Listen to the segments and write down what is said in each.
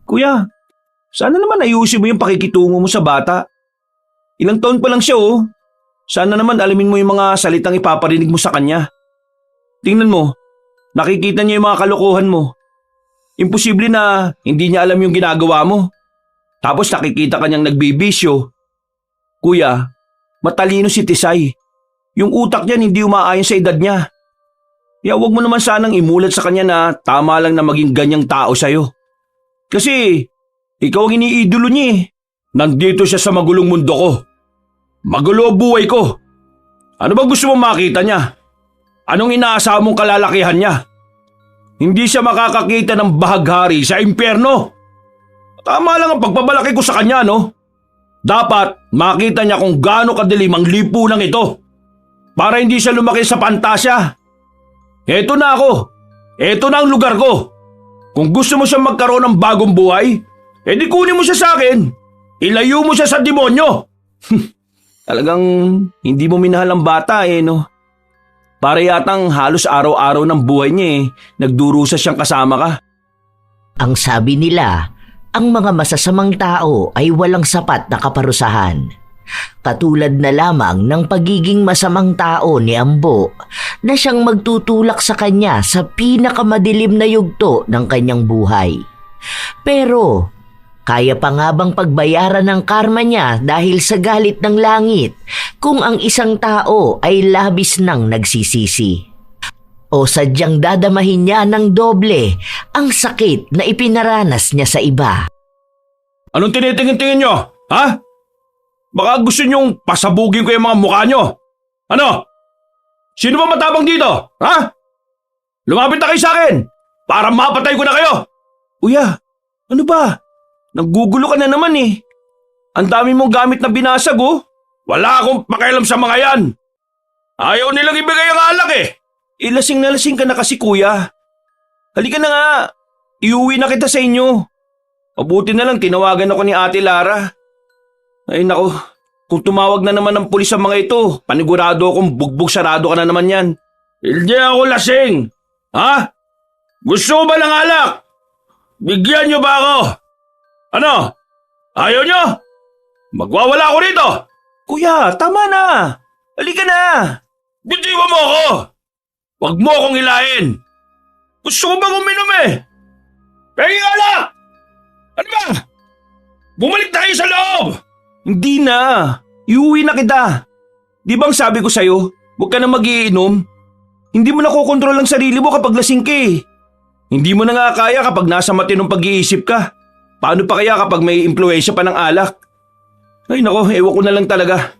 Kuya, sana naman ayusin mo yung pakikitungo mo sa bata. Ilang taon pa lang siya oh. Sana naman alamin mo yung mga salitang ipaparinig mo sa kanya. Tingnan mo, nakikita niya yung mga kalokohan mo. Imposible na hindi niya alam yung ginagawa mo. Tapos nakikita kanyang nagbibisyo. Kuya, matalino si Tisay. Yung utak niyan hindi umaayon sa edad niya. Kaya huwag mo naman sanang imulat sa kanya na tama lang na maging ganyang tao sa'yo. Kasi ikaw ang iniidolo niya eh. Nandito siya sa magulong mundo ko. Magulo ang buhay ko. Ano ba gusto mong makita niya? Anong inaasahan mong kalalakihan niya? Hindi siya makakakita ng bahaghari sa impyerno. Tama lang ang pagbabalaki ko sa kanya, no? Dapat makita niya kung gaano kadilim ang lipunan ito. Para hindi siya lumaki sa pantasya. Eto na ako. Eto na ang lugar ko. Kung gusto mo siyang magkaroon ng bagong buhay, edi kunin mo siya sa akin. Ilayo mo siya sa demonyo. Talagang hindi mo minahal ang bata eh, no? Para yatang halos araw-araw ng buhay niya eh, nagdurusa siyang kasama ka. Ang sabi nila, ang mga masasamang tao ay walang sapat na kaparusahan. Katulad na lamang ng pagiging masamang tao ni Ambo na siyang magtutulak sa kanya sa pinakamadilim na yugto ng kanyang buhay. Pero kaya pa nga bang pagbayaran ng karma niya dahil sa galit ng langit kung ang isang tao ay labis nang nagsisisi? O sadyang dadamahin niya ng doble ang sakit na ipinaranas niya sa iba? Anong tinitingin-tingin nyo? Ha? Baka gusto nyong pasabugin ko yung mga mukha nyo. Ano? Sino ba matabang dito? Ha? Lumapit na kayo sa akin para mapatay ko na kayo. Kuya, ano ba? Naggugulo ka na naman eh. Ang dami mong gamit na binasag oh. Wala akong pakialam sa mga yan. Ayaw nilang ibigay ang alak eh. Lasing na lasing ka na kasi kuya. Halika na nga. Iuwi na kita sa inyo. Mabuti na lang tinawagan ako ni Ate Lara. Ay nako, kung tumawag na naman ng pulis ang mga ito, panigurado akong bugbog sarado ka na naman yan. Hindi ako lasing. Ha? Gusto ba ng alak? Bigyan niyo ba ako? Ano? Ayaw niyo? Magwawala ako rito. Kuya, tama na. Halika na. Bitiwan mo ako. Huwag mo akong hilahin. Gusto ko bang uminom eh? Penging alak! Ano ba? Bumalik tayo sa loob! Hindi na. Iuwi na kita. Di bang sabi ko sa'yo, huwag ka na mag-iinom? Hindi mo nakokontrol ang sarili mo kapag lasing ka eh. Hindi mo na nga kaya kapag nasa matinong pag-iisip ka. Paano pa kaya kapag may impluwensya pa ng alak? Ay nako, ewan ko na lang talaga.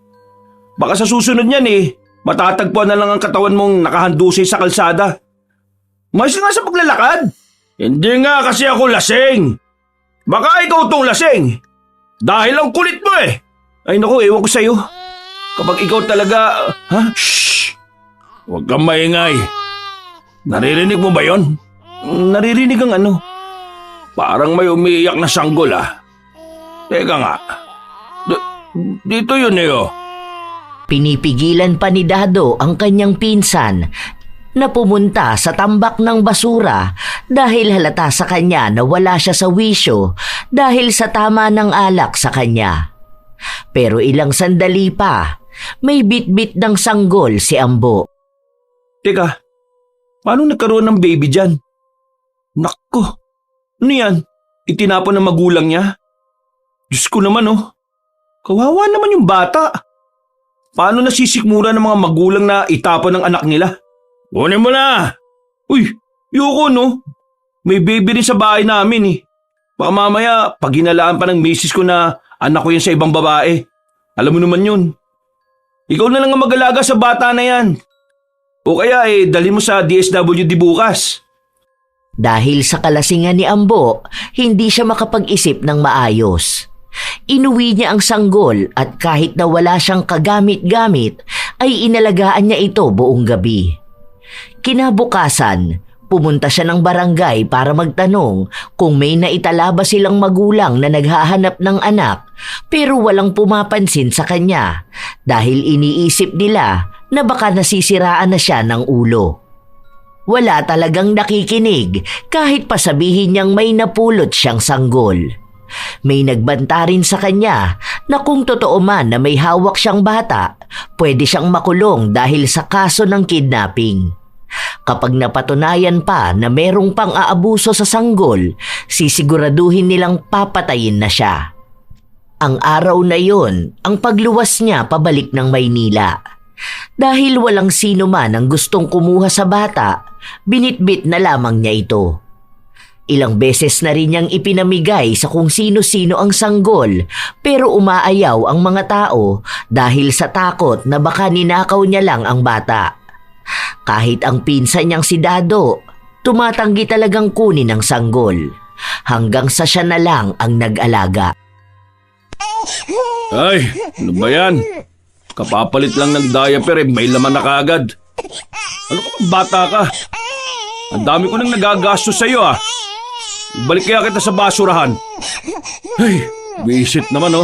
Baka sa susunod niyan eh, matatagpuan na lang ang katawan mong nakahandusay sa kalsada. Mas nga sa paglalakad. Hindi nga kasi ako lasing. Baka ikaw tong lasing. Dahil ang kulit mo eh. Ay naku, ewan ko sa'yo. Kapag ikaw talaga... Ha? Shhh! Huwag kang maingay. Naririnig mo ba yon? Naririnig ang ano? Parang may umiiyak na sanggol ah. Teka nga. Dito yun eh oh. Pinipigilan pa ni Dado ang kanyang pinsan na pumunta sa tambak ng basura dahil halata sa kanya na wala siya sa wisyo dahil sa tama ng alak sa kanya. Pero ilang sandali pa, may bitbit ng sanggol si Ambo. Teka, paano nagkaroon ng baby dyan? Nakko, ano yan? Itinapon ng magulang niya? Diyos ko naman oh, kawawa naman yung bata. Paano nasisikmura ng mga magulang na itapon ng anak nila? Kunin mo na! Uy, yoko no. May baby rin sa bahay namin eh. Baka mamaya pag hinalaan pa ng misis ko na anak ko yan sa ibang babae. Alam mo naman yun. Ikaw na lang ang mag-alaga sa bata na yan. O kaya dali mo sa DSWD bukas. Dahil sa kalasingan ni Ambo, hindi siya makapag-isip ng maayos. Inuwi niya ang sanggol at kahit na wala siyang kagamit-gamit, ay inalagaan niya ito buong gabi. Kinabukasan, pumunta siya ng barangay para magtanong kung may naitala ba silang magulang na naghahanap ng anak pero walang pumapansin sa kanya dahil iniisip nila na baka nasisiraan na siya ng ulo. wala talagang nakikinig kahit pasabihin niyang may napulot siyang sanggol. May nagbanta rin sa kanya na kung totoo man na may hawak siyang bata, pwede siyang makulong dahil sa kaso ng kidnapping. Kapag napatunayan pa na merong pang-aabuso sa sanggol, sisiguraduhin nilang papatayin na siya. Ang araw na yon, ang pagluwas niya pabalik ng Maynila. Dahil walang sino man ang gustong kumuha sa bata, binitbit na lamang niya ito. Ilang beses na rin niyang ipinamigay sa kung sino-sino ang sanggol, pero umaayaw ang mga tao dahil sa takot na baka ninakaw niya lang ang bata. Kahit ang pinsan niyang si Dado, tumatanggi talagang kunin ang sanggol, hanggang sa siya na lang ang nag-alaga. Ay, ano ba yan? Kapapalit lang ng diaper may laman na kaagad. Ano ka bata ka? Ang dami ko nang nagagastos sa iyo Balik kaya kita sa basurahan. Ay, visit naman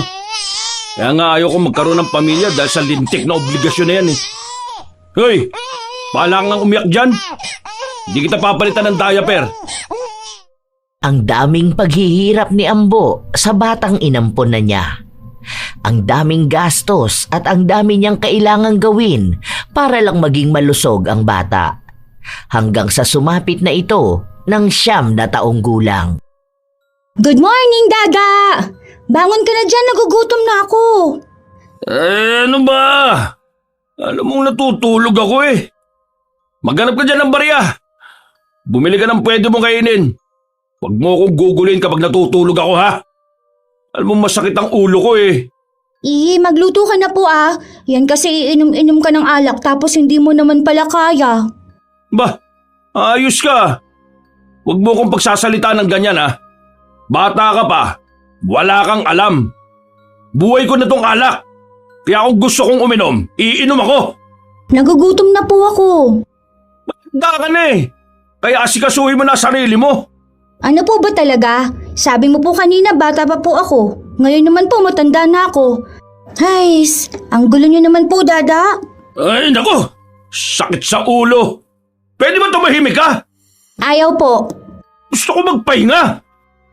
Kaya nga ayaw ko magkaroon ng pamilya dahil sa lintik na obligasyon na yan Hoy, pala kang umiyak dyan. Hindi kita papalitan ng diaper. Ang daming paghihirap ni Ambo sa batang inampon na niya. Ang daming gastos at ang dami niyang kailangang gawin para lang maging malusog ang bata. Hanggang sa sumapit na ito ng 9 na taong gulang. Good morning, Daga! Bangon ka na dyan, nagugutom na ako. Ano ba? Alam mong natutulog ako Maghanap ka dyan ng barya. Bumili ka ng pwede mong kainin. Huwag mo akong gugulin kapag natutulog ako Alam mo masakit ang ulo ko Magluto ka na po Yan kasi iinom-inom ka ng alak tapos hindi mo naman pala kaya. Bah, ayos ka. Huwag mo akong pagsasalita ng ganyan Bata ka pa. Wala kang alam. Buhay ko na tong alak. Kaya kung gusto kong uminom, iinom ako. Nagugutom na po ako. Matanda ka na Kaya asikasuhin mo na sarili mo. Ano po ba talaga? Sabi mo po kanina bata pa po ako. Ngayon naman po matanda na ako. Ay, ang gulo niyo naman po, Dada. Ay, naku! Sakit sa ulo. Pwede ba tumahimik ka? Ayaw po. Gusto ko magpahinga.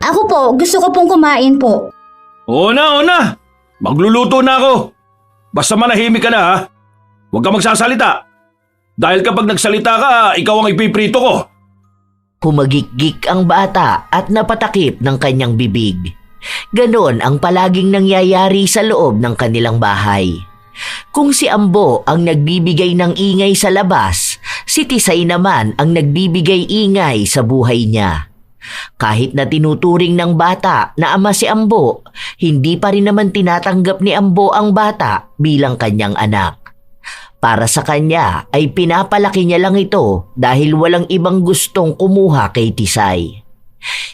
Ako po, gusto ko pong kumain po. Oo na. Magluluto na ako. Basta manahimik ka na Huwag ka magsasalita. Dahil kapag nagsalita ka, ikaw ang ipiprito ko. Humagikgik ang bata at napatakip ng kanyang bibig. Ganon ang palaging nangyayari sa loob ng kanilang bahay. Kung si Ambo ang nagbibigay ng ingay sa labas, si Tisay naman ang nagbibigay ingay sa buhay niya. Kahit na tinuturing ng bata na ama si Ambo, hindi pa rin naman tinatanggap ni Ambo ang bata bilang kanyang anak. Para sa kanya ay pinapalaki niya lang ito dahil walang ibang gustong kumuha kay Tisay.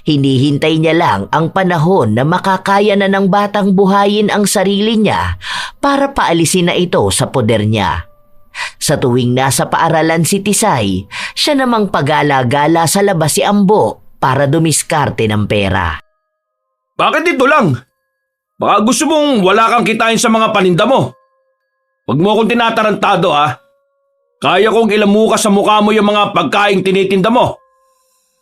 Hinihintay niya lang ang panahon na makakaya na ng batang buhayin ang sarili niya para paalisin na ito sa poder niya. Sa tuwing nasa paaralan si Tisay, siya namang pagala-gala sa labas si Ambo para dumiskarte ng pera. Bakit dito lang? Baka gusto mong wala kang kitain sa mga paninda mo. Huwag mo akong tinatarantado Kaya kong ilamukas sa mukha mo yung mga pagkaing tinitinda mo.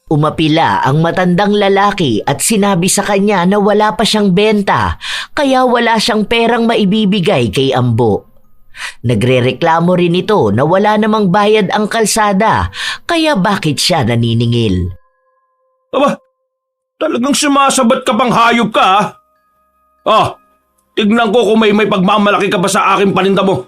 Umapila ang matandang lalaki at sinabi sa kanya na wala pa siyang benta kaya wala siyang perang maibibigay kay Ambo. Nagrereklamo rin ito na wala namang bayad ang kalsada kaya bakit siya naniningil. Aba, talagang sumasabat ka pang hayop ka tignan ko kung may pagmamalaki ka pa sa aking paninda mo.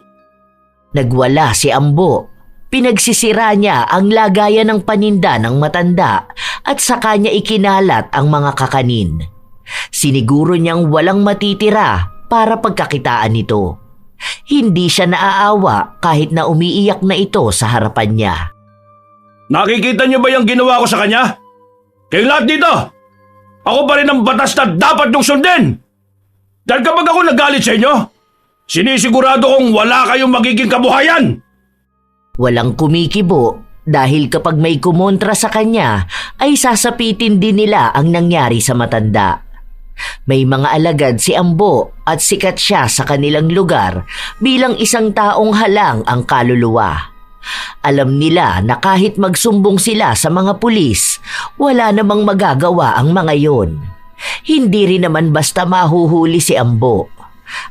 Nagwala si Ambo. Pinagsisira niya ang lagayan ng paninda ng matanda at saka niya ikinalat ang mga kakanin. Siniguro niyang walang matitira para pagkakitaan nito. Hindi siya naaawa kahit na umiiyak na ito sa harapan niya. Nakikita niyo ba yung ginawa ko sa kanya? Kayong lahat dito, ako pa rin ang batas na dapat niyong sundin. Dahil kapag ako nagalit sa inyo, sinisigurado kong wala kayong magiging kabuhayan. Walang kumikibo dahil kapag may kumontra sa kanya ay sasapitin din nila ang nangyari sa matanda. May mga alagad si Ambo at sikat siya sa kanilang lugar bilang isang taong halang ang kaluluwa. Alam nila na kahit magsumbong sila sa mga pulis, wala namang magagawa ang mga yon. Hindi rin naman basta mahuhuli si Ambo.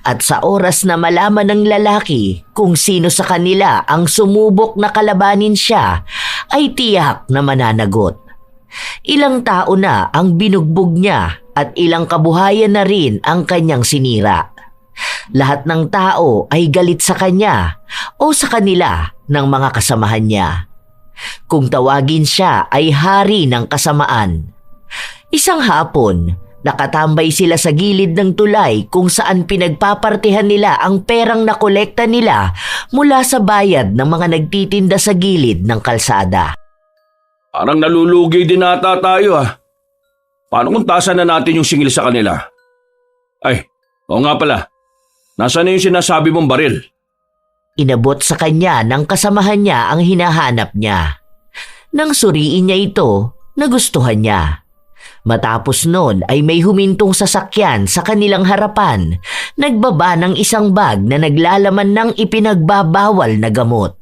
At sa oras na malaman ng lalaki kung sino sa kanila ang sumubok na kalabanin siya, ay tiyak na mananagot. Ilang tao na ang binugbog niya at ilang kabuhayan na rin ang kanyang sinira. Lahat ng tao ay galit sa kanya o sa kanila ng mga kasamahan niya. Kung tawagin siya ay hari ng kasamaan. Isang hapon, nakatambay sila sa gilid ng tulay kung saan pinagpapartihan nila ang perang nakolekta nila mula sa bayad ng mga nagtitinda sa gilid ng kalsada. Parang nalulugi din ata tayo Paano kung tasan na natin yung singil sa kanila? Ay, oo nga pala. Nasaan na yung sinasabi mong baril? Inabot sa kanya ng kasamahan niya ang hinahanap niya. Nang suriin niya ito, nagustuhan niya. Matapos noon ay may humintong sasakyan sa kanilang harapan, nagbaba ng isang bag na naglalaman ng ipinagbabawal na gamot.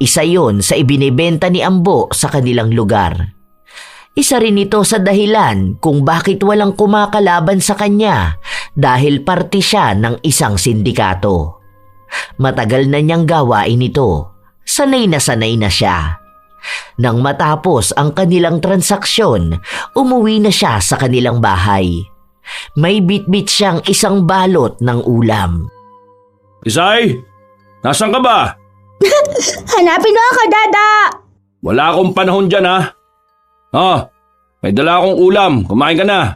Isa yon sa ibinebenta ni Ambo sa kanilang lugar. Isa rin ito sa dahilan kung bakit walang kumakalaban sa kanya dahil parte siya ng isang sindikato. Matagal na niyang gawain ito. Sanay na siya. Nang matapos ang kanilang transaksyon, umuwi na siya sa kanilang bahay. May bitbit siyang isang balot ng ulam. Isay, nasan ka ba? Hanapin mo ako, Dada! Wala akong panahon dyan may dala akong ulam. Kumain ka na.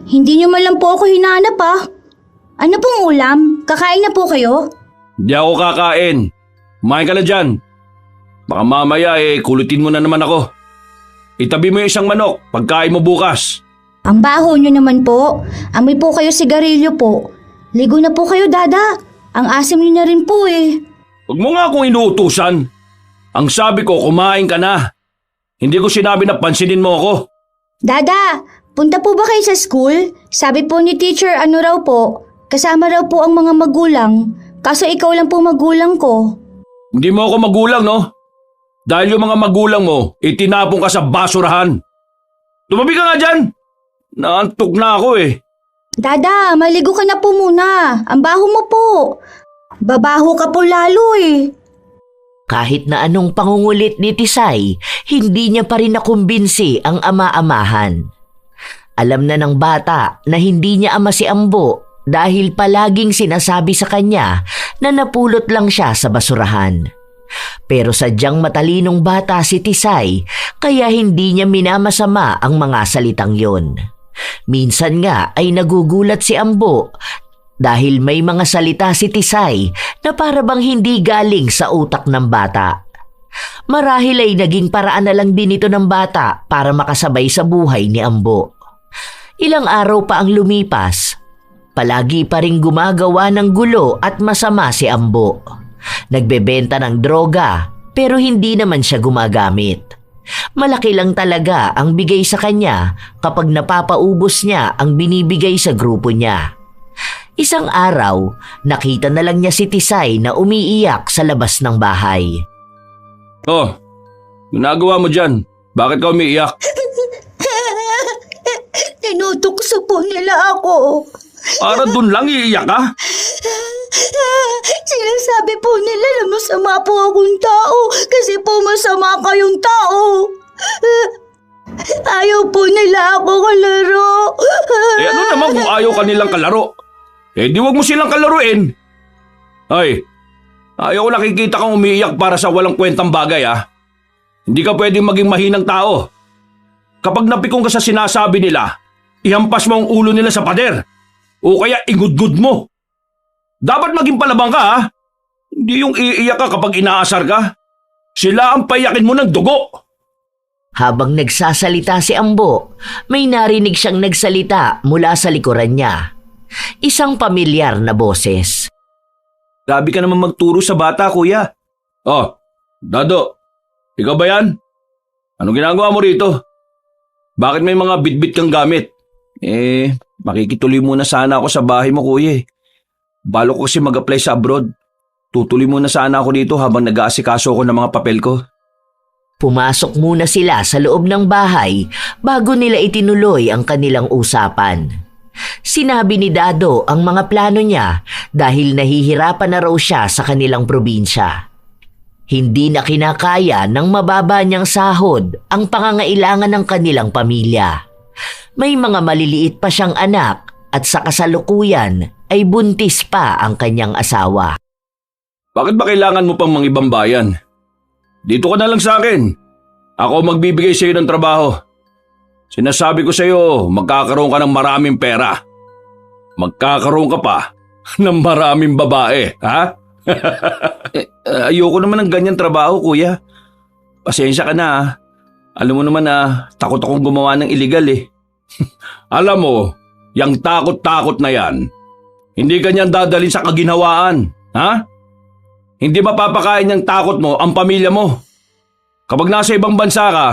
Hindi niyo man lang po ako hinanap Ano pong ulam? Kakain na po kayo? Hindi ako kakain. Kumain ka na dyan. Baka mamaya kulutin mo na naman ako. Itabi mo yung isang manok, pagkain mo bukas. Ang baho niyo naman po. Amoy po kayo sigarilyo po. Ligo na po kayo, Dada. Ang asim niyo na rin po Huwag mo nga akong inuutusan. Ang sabi ko, kumain ka na. Hindi ko sinabi na pansinin mo ako. Dada, punta po ba kayo sa school? Sabi po ni teacher raw po, kasama raw po ang mga magulang. Kaso ikaw lang po magulang ko. Hindi mo ako magulang, no? Dahil yung mga magulang mo, itinapon ka sa basurahan. Tumabi ka nga dyan. Naantok na ako Dada, maligo ka na po muna. Ang baho mo po. Babaho ka po lalo Kahit na anong pangungulit ni Tisay, hindi niya pa rin nakumbinsi ang ama-amahan. Alam na ng bata na hindi niya ama si Ambo dahil palaging sinasabi sa kanya na napulot lang siya sa basurahan. Pero sadyang matalinong bata si Tisay kaya hindi niya minamasama ang mga salitang yon. Minsan nga ay nagugulat si Ambo dahil may mga salita si Tisay na para bang hindi galing sa utak ng bata. Marahil ay naging paraan na lang din ito ng bata para makasabay sa buhay ni Ambo. Ilang araw pa ang lumipas, palagi pa ring gumagawa ng gulo at masama si Ambo. Nagbebenta ng droga pero hindi naman siya gumagamit. Malaki lang talaga ang bigay sa kanya kapag napapaubos niya ang binibigay sa grupo niya. Isang araw, nakita na lang niya si Tisay na umiiyak sa labas ng bahay. Oh, ginagawa mo dyan. Bakit ka umiiyak? Tinutukso po nila ako. Para dun lang iiyak ka? Sinasabi po nila na masama po akong tao kasi po masama kayong tao. Ayaw po nila ako kalaro. Ano naman kung ayaw ka nilang kalaro? Di wag mo silang kalaruin. Ay, ayaw ko nakikita kang umiiyak para sa walang kwentang bagay Hindi ka pwedeng maging mahinang tao. Kapag napikong ka sa sinasabi nila, ihampas mo ang ulo nila sa pader. O kaya ingudgud mo. Dapat maging palabang ka Hindi yung iiyak ka kapag inaasar ka. Sila ang payakin mo ng dugo. Habang nagsasalita si Ambo, may narinig siyang nagsalita mula sa likuran niya. Isang pamilyar na boses. Grabe ka naman magturo sa bata, kuya. Oh, Dado, ikaw ba yan? Anong ginagawa mo rito? Bakit may mga bitbit kang gamit? Makikituloy muna sana ako sa bahay mo, kuya. Balo ko kasi mag-apply sa abroad. tutuloy muna sana ako dito habang nag-aasikaso ko ng mga papel ko. Pumasok muna sila sa loob ng bahay bago nila itinuloy ang kanilang usapan. Sinabi ni Dado ang mga plano niya dahil nahihirapan na raw siya sa kanilang probinsya. Hindi na kinakaya ng mababa niyang sahod ang pangangailangan ng kanilang pamilya. May mga maliliit pa siyang anak at sa kasalukuyan ay buntis pa ang kanyang asawa. Bakit ba kailangan mo pang mga ibang bayan? Dito ka na lang sa akin. Ako magbibigay sa iyo ng trabaho. Sinasabi ko sa iyo, magkakaroon ka ng maraming pera. Magkakaroon ka pa ng maraming babae, ha? Ayoko naman ng ganyan trabaho, kuya. Pasensya ka na, ha? Alam mo naman na takot akong gumawa ng illegal eh. Alam mo, yung takot-takot na yan, hindi ganyan dadalhin sa kaginhawaan, ha? Hindi mapapakain ng takot mo ang pamilya mo. Kapag nasa ibang bansa ka,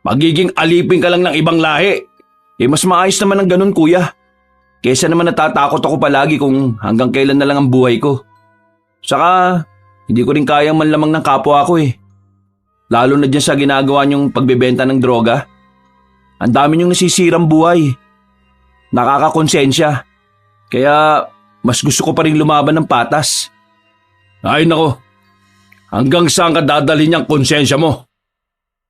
magiging alipin ka lang ng ibang lahi. Mas maayos naman ang ganun, kuya. Kesa naman natatakot ako palagi kung hanggang kailan na lang ang buhay ko. Saka, hindi ko rin kayang manlamang ng kapwa ko eh. Lalo na dyan sa ginagawa niyong pagbebenta ng droga. Ang dami niyong nasisirang buhay. Nakakakonsensya. Kaya, mas gusto ko pa rin lumaban ng patas. Ay nako, hanggang saan ka dadalhin niyang konsensya mo?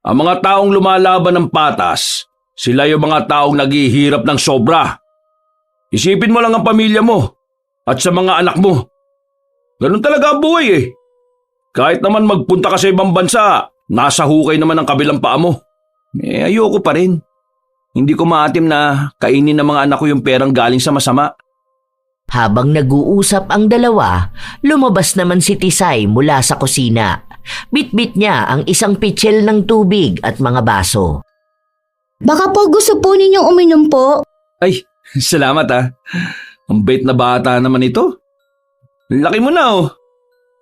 Ang mga taong lumalaban ng patas, sila yung mga taong naghihirap ng sobra. Isipin mo lang ang pamilya mo at sa mga anak mo. Ganun talaga ang buhay eh. Kahit naman magpunta ka sa ibang bansa, nasa hukay naman ang kabilang paa mo. Ayoko pa rin. Hindi ko maatim na kainin ng mga anak ko yung perang galing sa masama. Habang nag-uusap ang dalawa, lumabas naman si Tisay mula sa kusina. Bitbit niya ang isang pitsil ng tubig at mga baso. Baka po gusto po ninyong uminom po. Ay, salamat ah. Ang bait na bata naman ito. Laki mo na oh.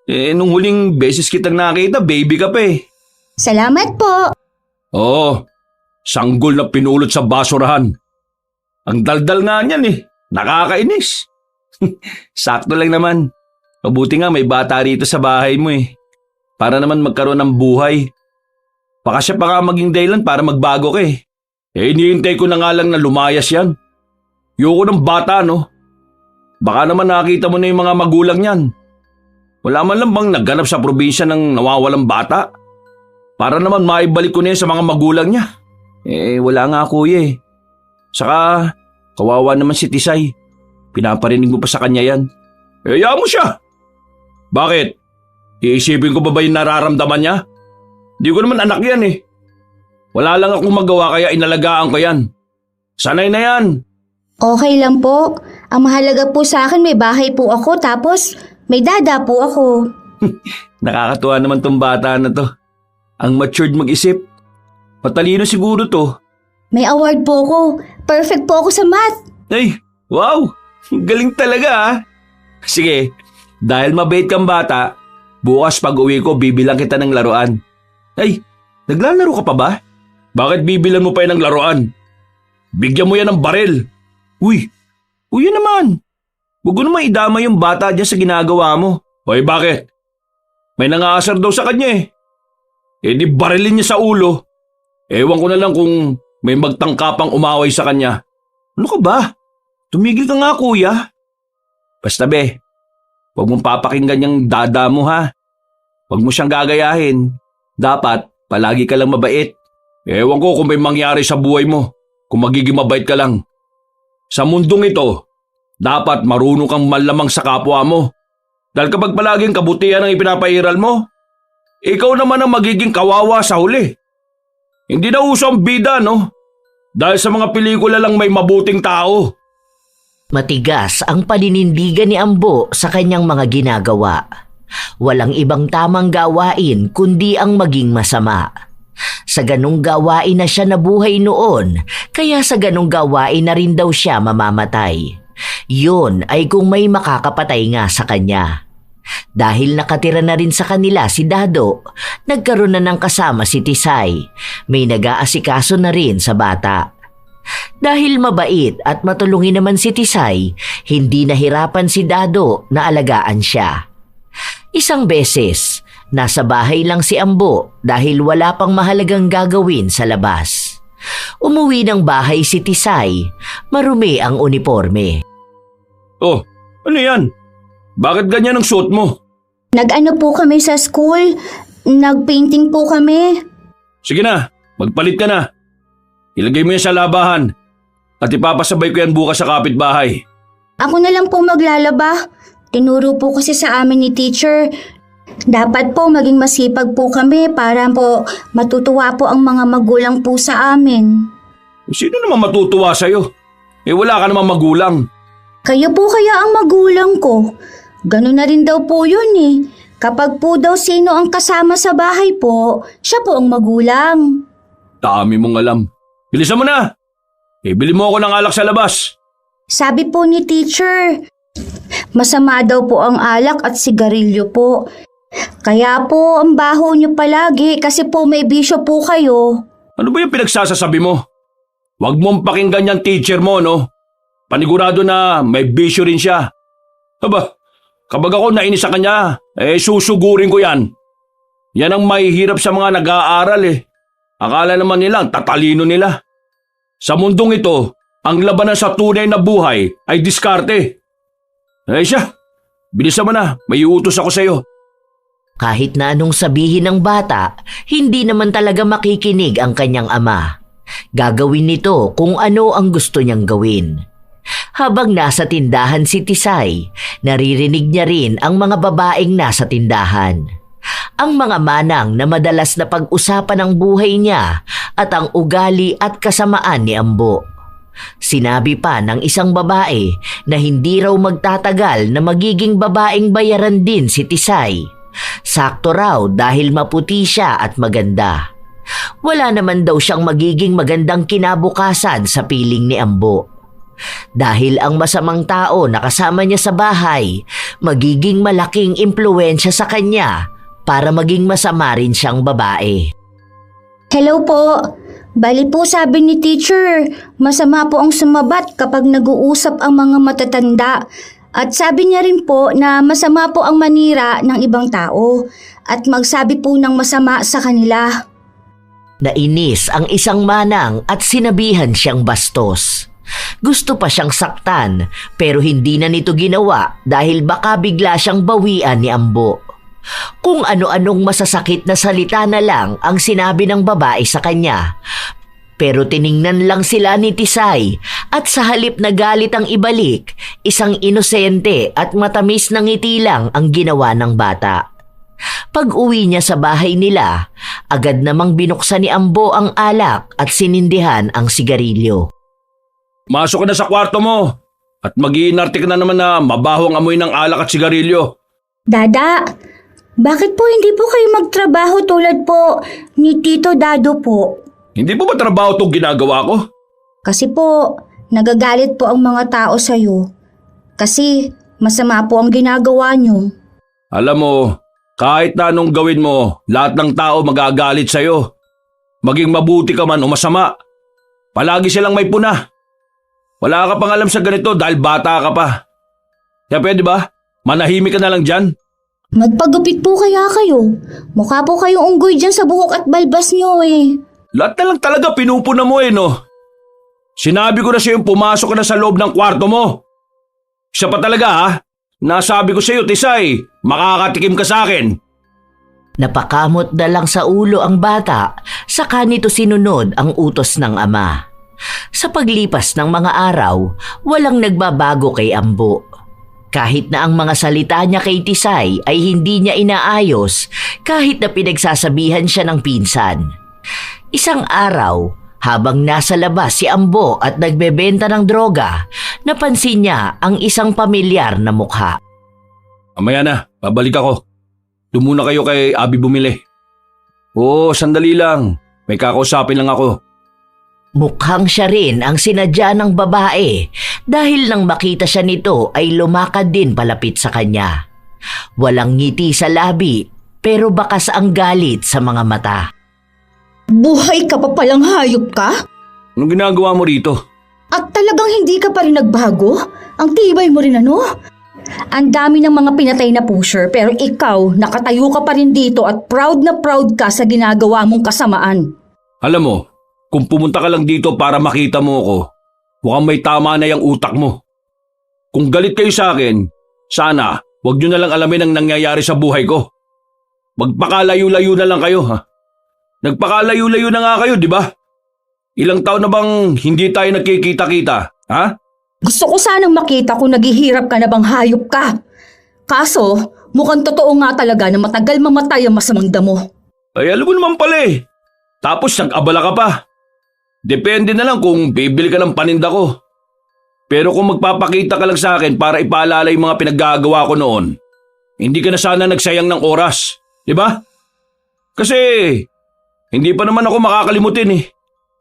Nung huling beses kitang nakita, baby ka pa eh. Salamat po. Oo, sanggol na pinulot sa basurahan. Ang daldal nga niyan eh, nakakainis. Sakto lang naman. Mabuti nga may bata rito sa bahay mo eh. Para naman magkaroon ng buhay. Baka siya pa nga maging dahilan para magbago ka eh. Hinihintay ko na nga lang na lumayas yan. Yoko ng bata no. Baka naman nakita mo na yung mga magulang niyan. Wala man lang bang nagganap sa probinsya ng nawawalang bata? Para naman maibalik ko na yan sa mga magulang niya. Wala nga kuya eh. Saka, kawawa naman si Tisay. Pinaparinig mo pa sa kanya yan. Hayaan mo siya. Bakit? Iisipin ko ba yung nararamdaman niya? Di ko naman anak yan eh. Wala lang akong magawa kaya inalagaan ko yan. Sanay na yan. Okay lang po. Ang mahalaga po sa akin may bahay po ako tapos may dada po ako. Nakakatuwa naman tong bata na to. Ang matured mag-isip. Matalino siguro to. May award po ako. Perfect po ako sa math. Ay, wow! Galing talaga ah. Sige, dahil mabait kang bata, bukas pag uwi ko bibilang kita ng laruan. Ay, naglalaro ka pa ba? Bakit bibilan mo pa yan ng laruan? Bigyan mo yan ng baril. Uy yan naman. Huwag ko naman idama yung bata dyan sa ginagawa mo. Hoy, bakit? May nangaasar daw sa kanya eh. Di barilin niya sa ulo. Ewan ko na lang kung may magtangkapang umaway sa kanya. Ano ka ba? Tumigil ka nga kuya. Basta be, huwag mong papakinggan yung dada mo ha. Huwag mo siyang gagayahin. Dapat palagi ka lang mabait. Ewan ko kung may mangyari sa buhay mo kung magiging mabait ka lang. Sa mundong ito, dapat marunong kang malamang sa kapwa mo. Dahil kapag palaging kabutihan ang ipinapairal mo, ikaw naman ang magiging kawawa sa huli. Hindi na uso ang bida, no? Dahil sa mga pelikula lang may mabuting tao. Matigas ang paninindigan ni Ambo sa kanyang mga ginagawa. Walang ibang tamang gawain kundi ang maging masama. Sa ganong gawain na siya nabuhay noon, kaya sa ganong gawain na rin daw siya mamamatay. Yun ay kung may makakapatay nga sa kanya. Dahil nakatira na rin sa kanila si Dado, nagkaroon na ng kasama si Tisay. May nag-aasikaso na rin sa bata. Dahil mabait at matulungin naman si Tisay, hindi nahirapan si Dado na alagaan siya. Isang beses, nasa bahay lang si Ambo dahil wala pang mahalagang gagawin sa labas. Umuwi ng bahay si Tisay, marumi ang uniforme. Oh, ano yan? Bakit ganyan ang suot mo? Nag-ano po kami sa school? Nag-painting po kami. Sige na, magpalit ka na. Ilagay mo yan sa labahan at ipapasabay ko yan bukas sa kapitbahay. Ako na lang po maglalaba. Tinuro po kasi sa amin ni teacher. Dapat po maging masipag po kami para po matutuwa po ang mga magulang po sa amin. Sino naman matutuwa sa'yo? Wala ka naman magulang. Kayo po kaya ang magulang ko. Ganun na rin daw po yun eh. Kapag po daw sino ang kasama sa bahay po, siya po ang magulang. Dami mong alam. Bilisan mo na! Bili mo ako ng alak sa labas. Sabi po ni teacher, masama daw po ang alak at sigarilyo po. Kaya po ang baho niyo palagi kasi po may bisyo po kayo. Ano ba yung pinagsasasabi mo? Huwag mong pakinggan yung teacher mo, no? Panigurado na may bisyo rin siya. Aba, kapag ako nainis sa kanya, susugurin ko yan. Yan ang mahihirap sa mga nag-aaral eh. Akala naman nila, tatalino nila. Sa mundong ito, ang labanan sa tunay na buhay ay diskarte. Siya, bilisan mo na, may utos ako sa'yo. Kahit na anong sabihin ng bata, hindi naman talaga makikinig ang kanyang ama. Gagawin nito kung ano ang gusto niyang gawin. Habang nasa tindahan si Tisay, naririnig niya rin ang mga babaeng nasa tindahan. Ang mga manang na madalas na pag-usapan ang buhay niya at ang ugali at kasamaan ni Ambo. Sinabi pa ng isang babae na hindi raw magtatagal na magiging babaeng bayaran din si Tisay. Sakto raw dahil maputi siya at maganda. Wala naman daw siyang magiging magandang kinabukasan sa piling ni Ambo. Dahil ang masamang tao na kasama niya sa bahay, magiging malaking impluwensya sa kanya para maging masama rin siyang babae. Hello po. Bali po sabi ni teacher, masama po ang sumabat kapag nag-uusap ang mga matatanda. At sabi niya rin po na masama po ang manira ng ibang tao at magsabi po ng masama sa kanila. Nainis ang isang manang at sinabihan siyang bastos. Gusto pa siyang saktan pero hindi na nito ginawa dahil baka bigla siyang bawian ni Ambo. Kung ano-anong masasakit na salita na lang ang sinabi ng babae sa kanya. Pero tiningnan lang sila ni Tisay at sa halip na galit ang ibalik, isang inosente at matamis na ngiti lang ang ginawa ng bata. Pag-uwi niya sa bahay nila, agad namang binuksan ni Ambo ang alak at sinindihan ang sigarilyo. Masok ka na sa kwarto mo at mag-iinarte ka na naman na mabaho ang amoy ng alak at sigarilyo. Dada, bakit po hindi po kayo magtrabaho tulad po ni Tito Dado po? Hindi po ba trabaho itong ginagawa ko? Kasi po, nagagalit po ang mga tao sa'yo. Kasi masama po ang ginagawa niyo. Alam mo, kahit na anong gawin mo, lahat ng tao magagalit sa'yo. Maging mabuti ka man o masama. Palagi silang may puna. Wala ka pang alam sa ganito dahil bata ka pa. Kaya pwede ba? Manahimik ka na lang dyan. Magpagupit po kaya kayo. Mukha po kayong unggoy dyan sa buhok at balbas niyo eh. Lahat na lang talaga pinupuna mo no? Sinabi ko na sa'yo pumasok ka na sa loob ng kwarto mo. Siya pa talaga ha? Nasabi ko sa'yo, Tisay, makakatikim ka sa akin. Napakamot na lang sa ulo ang bata, saka nito sinunod ang utos ng ama. Sa paglipas ng mga araw, walang nagbabago kay Ambo. Kahit na ang mga salita niya kay Tisay ay hindi niya inaayos kahit na pinagsasabihan siya ng pinsan. Isang araw, habang nasa labas si Ambo at nagbebenta ng droga, napansin niya ang isang pamilyar na mukha. Mamaya na, babalik ako. Doon muna kayo kay Abi bumili. Oo, sandali lang. May kakausapin lang ako. Mukhang siya rin ang sinadya ng babae dahil nang makita siya nito ay lumakad din palapit sa kanya. Walang ngiti sa labi pero bakas ang galit sa mga mata. Buhay ka pa palang hayop ka? Anong ginagawa mo rito? At talagang hindi ka pa rin nagbago? Ang tibay mo rin ano? Ang dami ng mga pinatay na pusher pero ikaw, nakatayo ka pa rin dito at proud na proud ka sa ginagawa mong kasamaan. Alam mo, kung pumunta ka lang dito para makita mo ako, mukhang may tama na yung utak mo. Kung galit kayo sa akin, sana wag nyo na lang alamin ang nangyayari sa buhay ko. Magpakalayo-layo na lang kayo, ha? Nagpakalayo-layo na nga kayo, di ba? Ilang taon na bang hindi tayo nagkikita-kita, ha? Gusto ko sanang makita kung naghihirap ka na bang hayop ka. Kaso, mukhang totoo nga talaga na matagal mamatay ang masamang damo. Ay, alam mo naman pala eh. Tapos nag-abala ka pa. Depende na lang kung bibili ka ng paninda ko. Pero kung magpapakita ka lang sa akin para ipaalala yung mga pinaggagawa ko noon, hindi ka na sana nagsayang ng oras. Di ba? Kasi, hindi pa naman ako makakalimutin eh.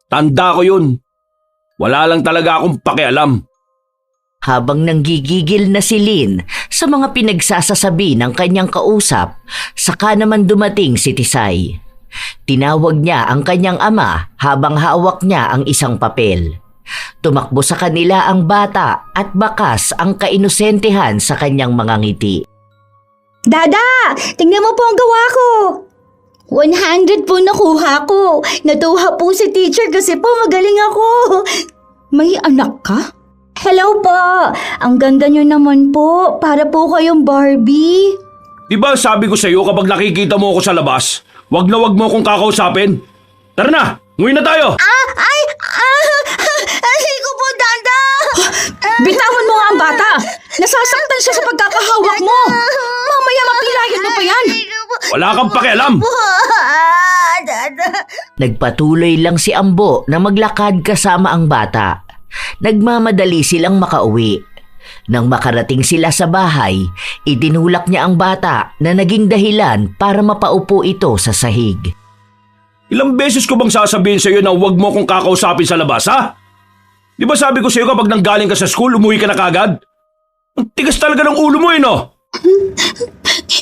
Tanda ko yun. Wala lang talaga akong pakialam. Habang nanggigigil na si Lynn sa mga pinagsasasabi ng kanyang kausap, saka naman dumating si Tisay. Tinawag niya ang kanyang ama habang hawak niya ang isang papel. Tumakbo sa kanila ang bata at bakas ang kainosentehan sa kanyang mga ngiti. Dada! Tingnan mo po ang gawa ko! 100 po nakuha ko. Natuwa po si teacher kasi po magaling ako. May anak ka? Hello po! Ang ganda nyo naman po. Para po kayong Barbie. Di ba sabi ko sa iyo kapag nakikita mo ako sa labas, wag na wag mo akong kakausapin. Tara na! Nguwi na tayo! Ay ko po, Dada! Bitawan mo nga ang bata! Nasasaktan siya sa pagkakahawak mo! Mamaya mapilayan mo pa yan! Wala kang pakialam! Nagpatuloy lang si Ambo na maglakad kasama ang bata. Nagmamadali silang makauwi. Nang makarating sila sa bahay, itinulak niya ang bata na naging dahilan para mapaupo ito sa sahig. Ilang beses ko bang sasabihin sa iyo na huwag mo kong kakausapin sa labas, ha? Di ba sabi ko sa iyo kapag nanggaling ka sa school, umuwi ka na kagad? Ang tigas talaga ng ulo mo no?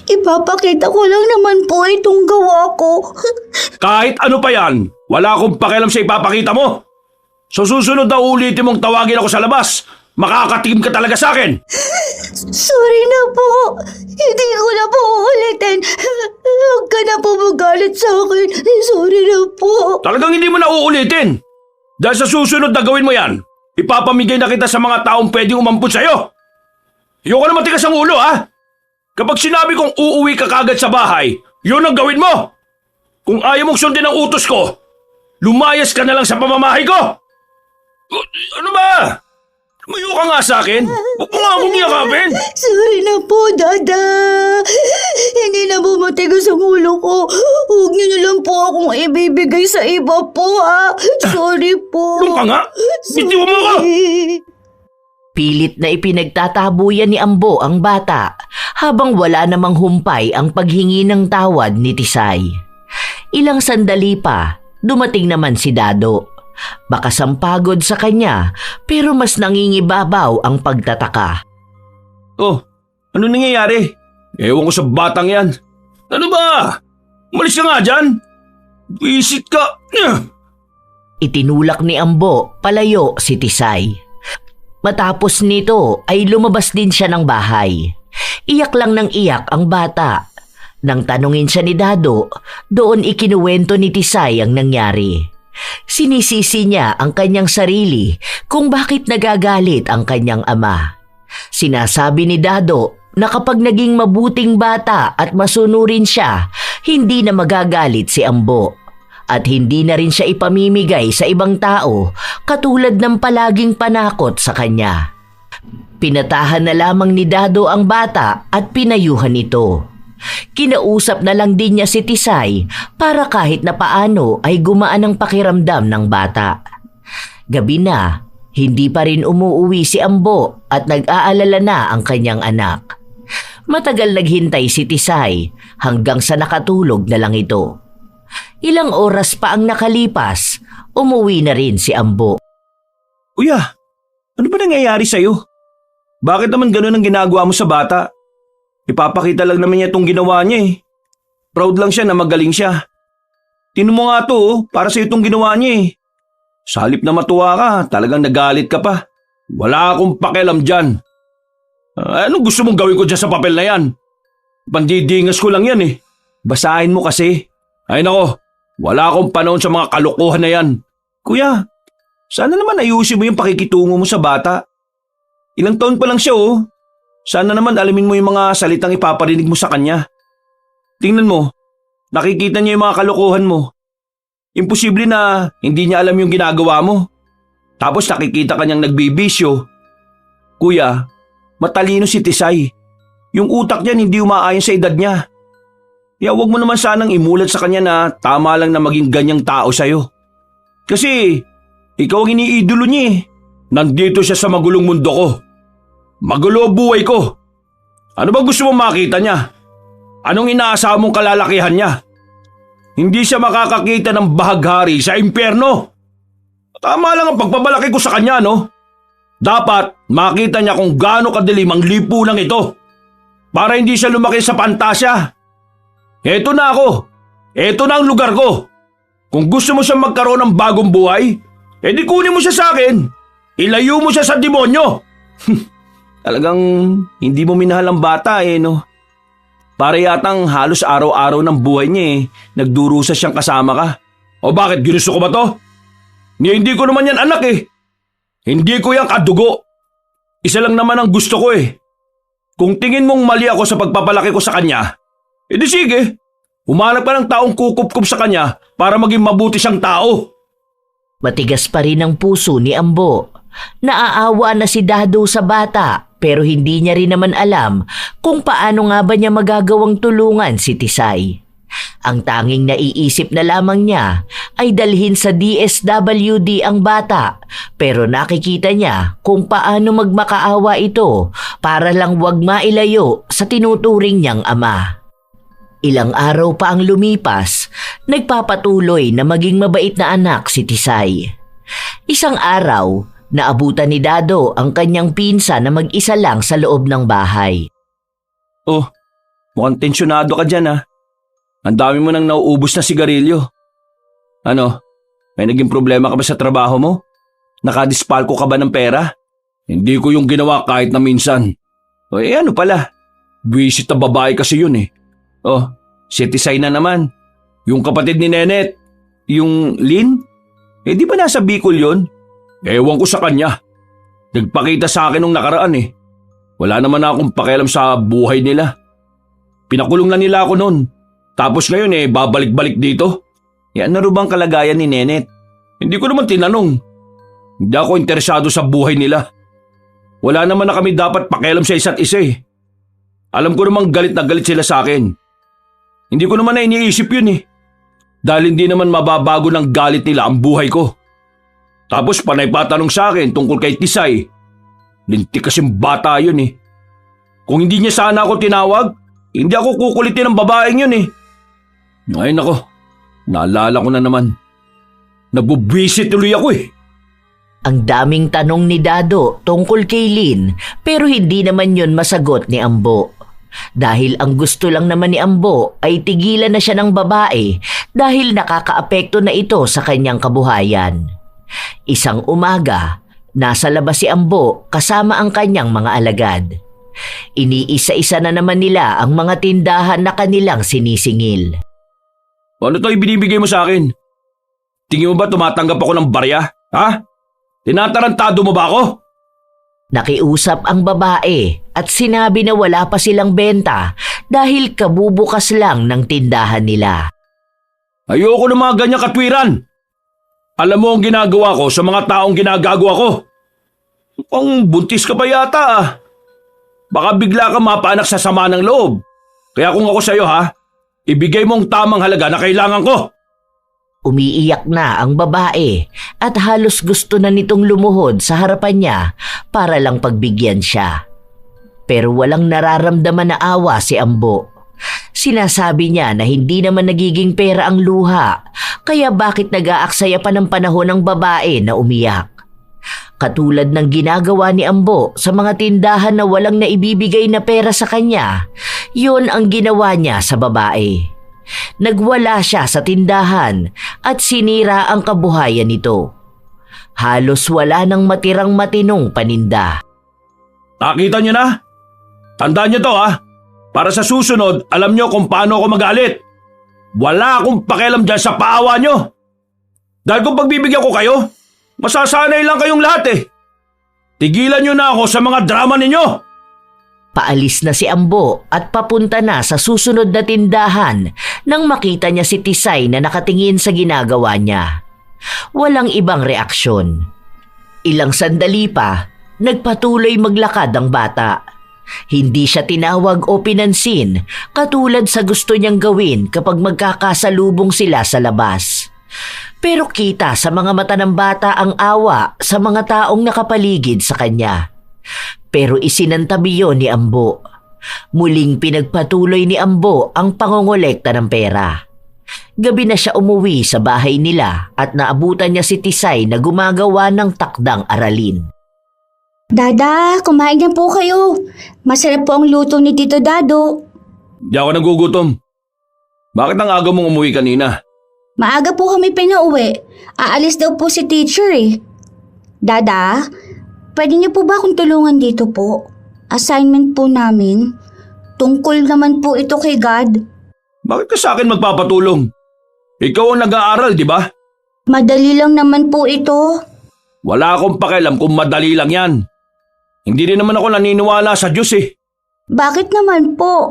Ipapakita ko lang naman po itong gawa ko. Kahit ano pa yan, wala akong pakialam sa ipapakita mo. Sa susunod na ulitin mong tawagin ako sa labas, makakatim ka talaga sa akin. Sorry na po. Hindi ko na po ulitin. Huwag ka na po magalit sa akin. Sorry na po. Talagang hindi mo na uulitin. Dahil sa susunod na gawin mo yan, ipapamigay na kita sa mga taong pwedeng umampun sa'yo. Ayoko na matigas ang ulo, ha? Kapag sinabi kong uuwi ka kagad sa bahay, yun ang gawin mo. Kung ayaw mong sundin ang utos ko, lumayas ka na lang sa pamamahay ko. Ano ba? Tumayo ka nga sa akin. Huwag mo nga akong yakapin. Sorry na po, Dada. Hindi na po matigas ang ulo ko. Huwag niyo na lang po akong ibibigay sa iba po, ha? Sorry po. Tulong ka nga. Bitiwan mo ako. Pilit na ipinagtatabuyan ni Ambo ang bata habang wala namang humpay ang paghingi ng tawad ni Tisay. Ilang sandali pa, dumating naman si Dado. Bakas ang pagod sa kanya pero mas nangingibabaw ang pagtataka. Oh, ano nangyayari? Ewan ko sa batang yan. Ano ba? Umalis ka nga dyan. Visit ka. Itinulak ni Ambo palayo si Tisay. Matapos nito ay lumabas din siya ng bahay. Iyak lang ng iyak ang bata. Nang tanungin siya ni Dado, doon ikinuwento ni Tisay ang nangyari. Sinisisi niya ang kanyang sarili kung bakit nagagalit ang kanyang ama. Sinasabi ni Dado na kapag naging mabuting bata at masunurin siya, hindi na magagalit si Ambo. At hindi na rin siya ipamimigay sa ibang tao katulad ng palaging panakot sa kanya. Pinatahan na lamang ni Dado ang bata at pinayuhan ito. Kinausap na lang din niya si Tisay para kahit na paano ay gumaan ang pakiramdam ng bata. Gabi na, hindi pa rin umuuwi si Ambo at nag-aalala na ang kanyang anak. Matagal naghintay si Tisay hanggang sa nakatulog na lang ito. Ilang oras pa ang nakalipas, umuwi na rin si Ambo. Kuya, ano ba nangyayari sa'yo? Bakit naman ganun ang ginagawa mo sa bata? Ipapakita lang naman niya itong ginawa niya eh. Proud lang siya na magaling siya. Tinan mo nga to, para sa itong ginawa niya eh. Sa halip na matuwa ka, talagang nagalit ka pa. Wala akong pakialam dyan. Anong gusto mong gawin ko dyan sa papel na yan? Pandidingas ko lang yan eh. Basahin mo kasi. Ay nako, wala akong panahon sa mga kalokohan na yan. Kuya, sana naman ayusin mo yung pakikitungo mo sa bata. Ilang taon pa lang siya oh. Sana naman alamin mo yung mga salitang ipaparinig mo sa kanya. Tingnan mo, nakikita niya yung mga kalokohan mo. Imposible na hindi niya alam yung ginagawa mo. Tapos nakikita kanyang nagbibisyo. Kuya, matalino si Tisay. Yung utak niyan hindi umaayon sa edad niya. Kaya huwag mo naman sanang imulat sa kanya na tama lang na maging ganyang tao sa'yo. Kasi ikaw ang iniidolo niya eh. Nandito siya sa magulong mundo ko. Magulo ang buhay ko. Ano ba gusto mong makita niya? Anong inaasahan mong kalalakihan niya? Hindi siya makakakita ng bahaghari sa impyerno. Tama lang ang pagpabalaki ko sa kanya, no? Dapat makita niya kung gaano kadilim ang lipunan ito. Para hindi siya lumaki sa pantasya. Eto na ako. Eto na ang lugar ko. Kung gusto mo siyang magkaroon ng bagong buhay, edi kunin mo siya sa akin. Ilayo mo siya sa demonyo. Talagang hindi mo minahal ang bata eh, no? Para yatang halos araw-araw ng buhay niya eh, nagdurusa siyang kasama ka. O bakit, ginusto ko ba to? Hindi ko naman yan anak eh. Hindi ko yan kadugo. Isa lang naman ang gusto ko eh. Kung tingin mong mali ako sa pagpapalaki ko sa kanya, edi sige, humanap ka ng taong kukup-kup sa kanya para maging mabuti siyang tao. Matigas pa rin ang puso ni Ambo. Naaawa na si Dado sa bata pero hindi niya rin naman alam kung paano nga ba niya magagawang tulungan si Tisay. Ang tanging naiisip na lamang niya ay dalhin sa DSWD ang bata pero nakikita niya kung paano magmakaawa ito para lang wag mailayo sa tinuturing niyang ama. Ilang araw pa ang lumipas, nagpapatuloy na maging mabait na anak si Tisay. Isang araw, naabutan ni Dado ang kanyang pinsan na mag-isa lang sa loob ng bahay. Oh, mukhang tensyonado ka dyan ah. Ang dami mo nang nauubos na sigarilyo. Ano, may naging problema ka ba sa trabaho mo? Nakadispalko ka ba ng pera? Hindi ko yung ginawa kahit na minsan. O ano pala, buwisit na babae kasi yun eh. Oh, si Tisay na naman. Yung kapatid ni Nenet, yung Lynn? Di ba nasa Bicol yun? Ewan ko sa kanya. Nagpakita sa akin nung nakaraan eh. Wala naman akong pakialam sa buhay nila. Pinakulong na nila ako noon. Tapos ngayon babalik-balik dito. Ano bang kalagayan ni Nenet? Hindi ko naman tinanong. Hindi ako interesado sa buhay nila. Wala naman na kami dapat pakialam sa isa't isa eh. Alam ko namang galit na galit sila sa akin. Hindi ko naman na iniisip yun eh. Dahil hindi naman mababago ng galit nila ang buhay ko. Tapos panay patanong sa akin tungkol kay Tisay. Lintik kasing bata yun eh. Kung hindi niya sana ako tinawag, hindi ako kukulitin ng babaeng yun eh. Ay nako, naalala ko na naman. Nabubwisit tuloy ako eh. Ang daming tanong ni Dado tungkol kay Lynn pero hindi naman yun masagot ni Ambo. Dahil ang gusto lang naman ni Ambo ay tigilan na siya ng babae dahil nakakaapekto na ito sa kanyang kabuhayan. Isang umaga, nasa labas si Ambo kasama ang kanyang mga alagad. Iniisa-isa na naman nila ang mga tindahan na kanilang sinisingil. Ano to ibinibigay mo sa akin? Tingin mo ba tumatanggap ako ng barya? Ha? Tinatarantado mo ba ako? Nakiusap ang babae at sinabi na wala pa silang benta dahil kabubukas lang ng tindahan nila. Ayoko ng mga ganyang katwiran. Alam mo ang ginagawa ko sa mga taong ginagagawa ko. Mukhang buntis ka pa yata ah. Baka bigla kang mapaanak sa sama ng loob. Kaya kung ako sa'yo ha, ibigay mong tamang halaga na kailangan ko. Umiiyak na ang babae at halos gusto na nitong lumuhod sa harapan niya para lang pagbigyan siya. Pero walang nararamdaman na awa si Ambo. Sinasabi niya na hindi naman nagiging pera ang luha, kaya bakit nag-aaksaya pa ng panahon ng babae na umiyak. Katulad ng ginagawa ni Ambo sa mga tindahan na walang naibibigay na pera sa kanya, yun ang ginawa niya sa babae. Nagwala siya sa tindahan at sinira ang kabuhayan nito. Halos wala nang matirang matinong paninda. Nakita niyo na? Tandaan niyo to ha. Para sa susunod, alam niyo kung paano ako magalit. Wala akong pakialam dyan sa paawa niyo. Dahil kung pagbibigyan ko kayo, masasanay lang kayong lahat eh. Tigilan niyo na ako sa mga drama ninyo. Paalis na si Ambo at papunta na sa susunod na tindahan nang makita niya si Tisay na nakatingin sa ginagawa niya. Walang ibang reaksyon. Ilang sandali pa, nagpatuloy maglakad ang bata. Hindi siya tinawag o pinansin katulad sa gusto niyang gawin kapag magkakasalubong sila sa labas. Pero kita sa mga mata ng bata ang awa sa mga taong nakapaligid sa kanya. Pero isinantabi yun ni Ambo. Muling pinagpatuloy ni Ambo ang pangongolekta ng pera. Gabi na siya umuwi sa bahay nila at naabutan niya si Tisay na gumagawa ng takdang aralin. Dada, kumain na po kayo. Masarap po ang luto ni Tito Dado. Di ako nagugutom. Bakit ang aga mong umuwi kanina? Maaga po kami pinauwi. Aalis daw po si teacher eh. Dada, pwede niyo po ba akong tulungan dito po? Assignment po namin. Tungkol naman po ito kay God. Bakit ka sa akin magpapatulong? Ikaw ang nag-aaral, di ba? Madali lang naman po ito. Wala akong pakialam kung madali lang yan. Hindi rin naman ako naniniwala sa Diyos eh. Bakit naman po?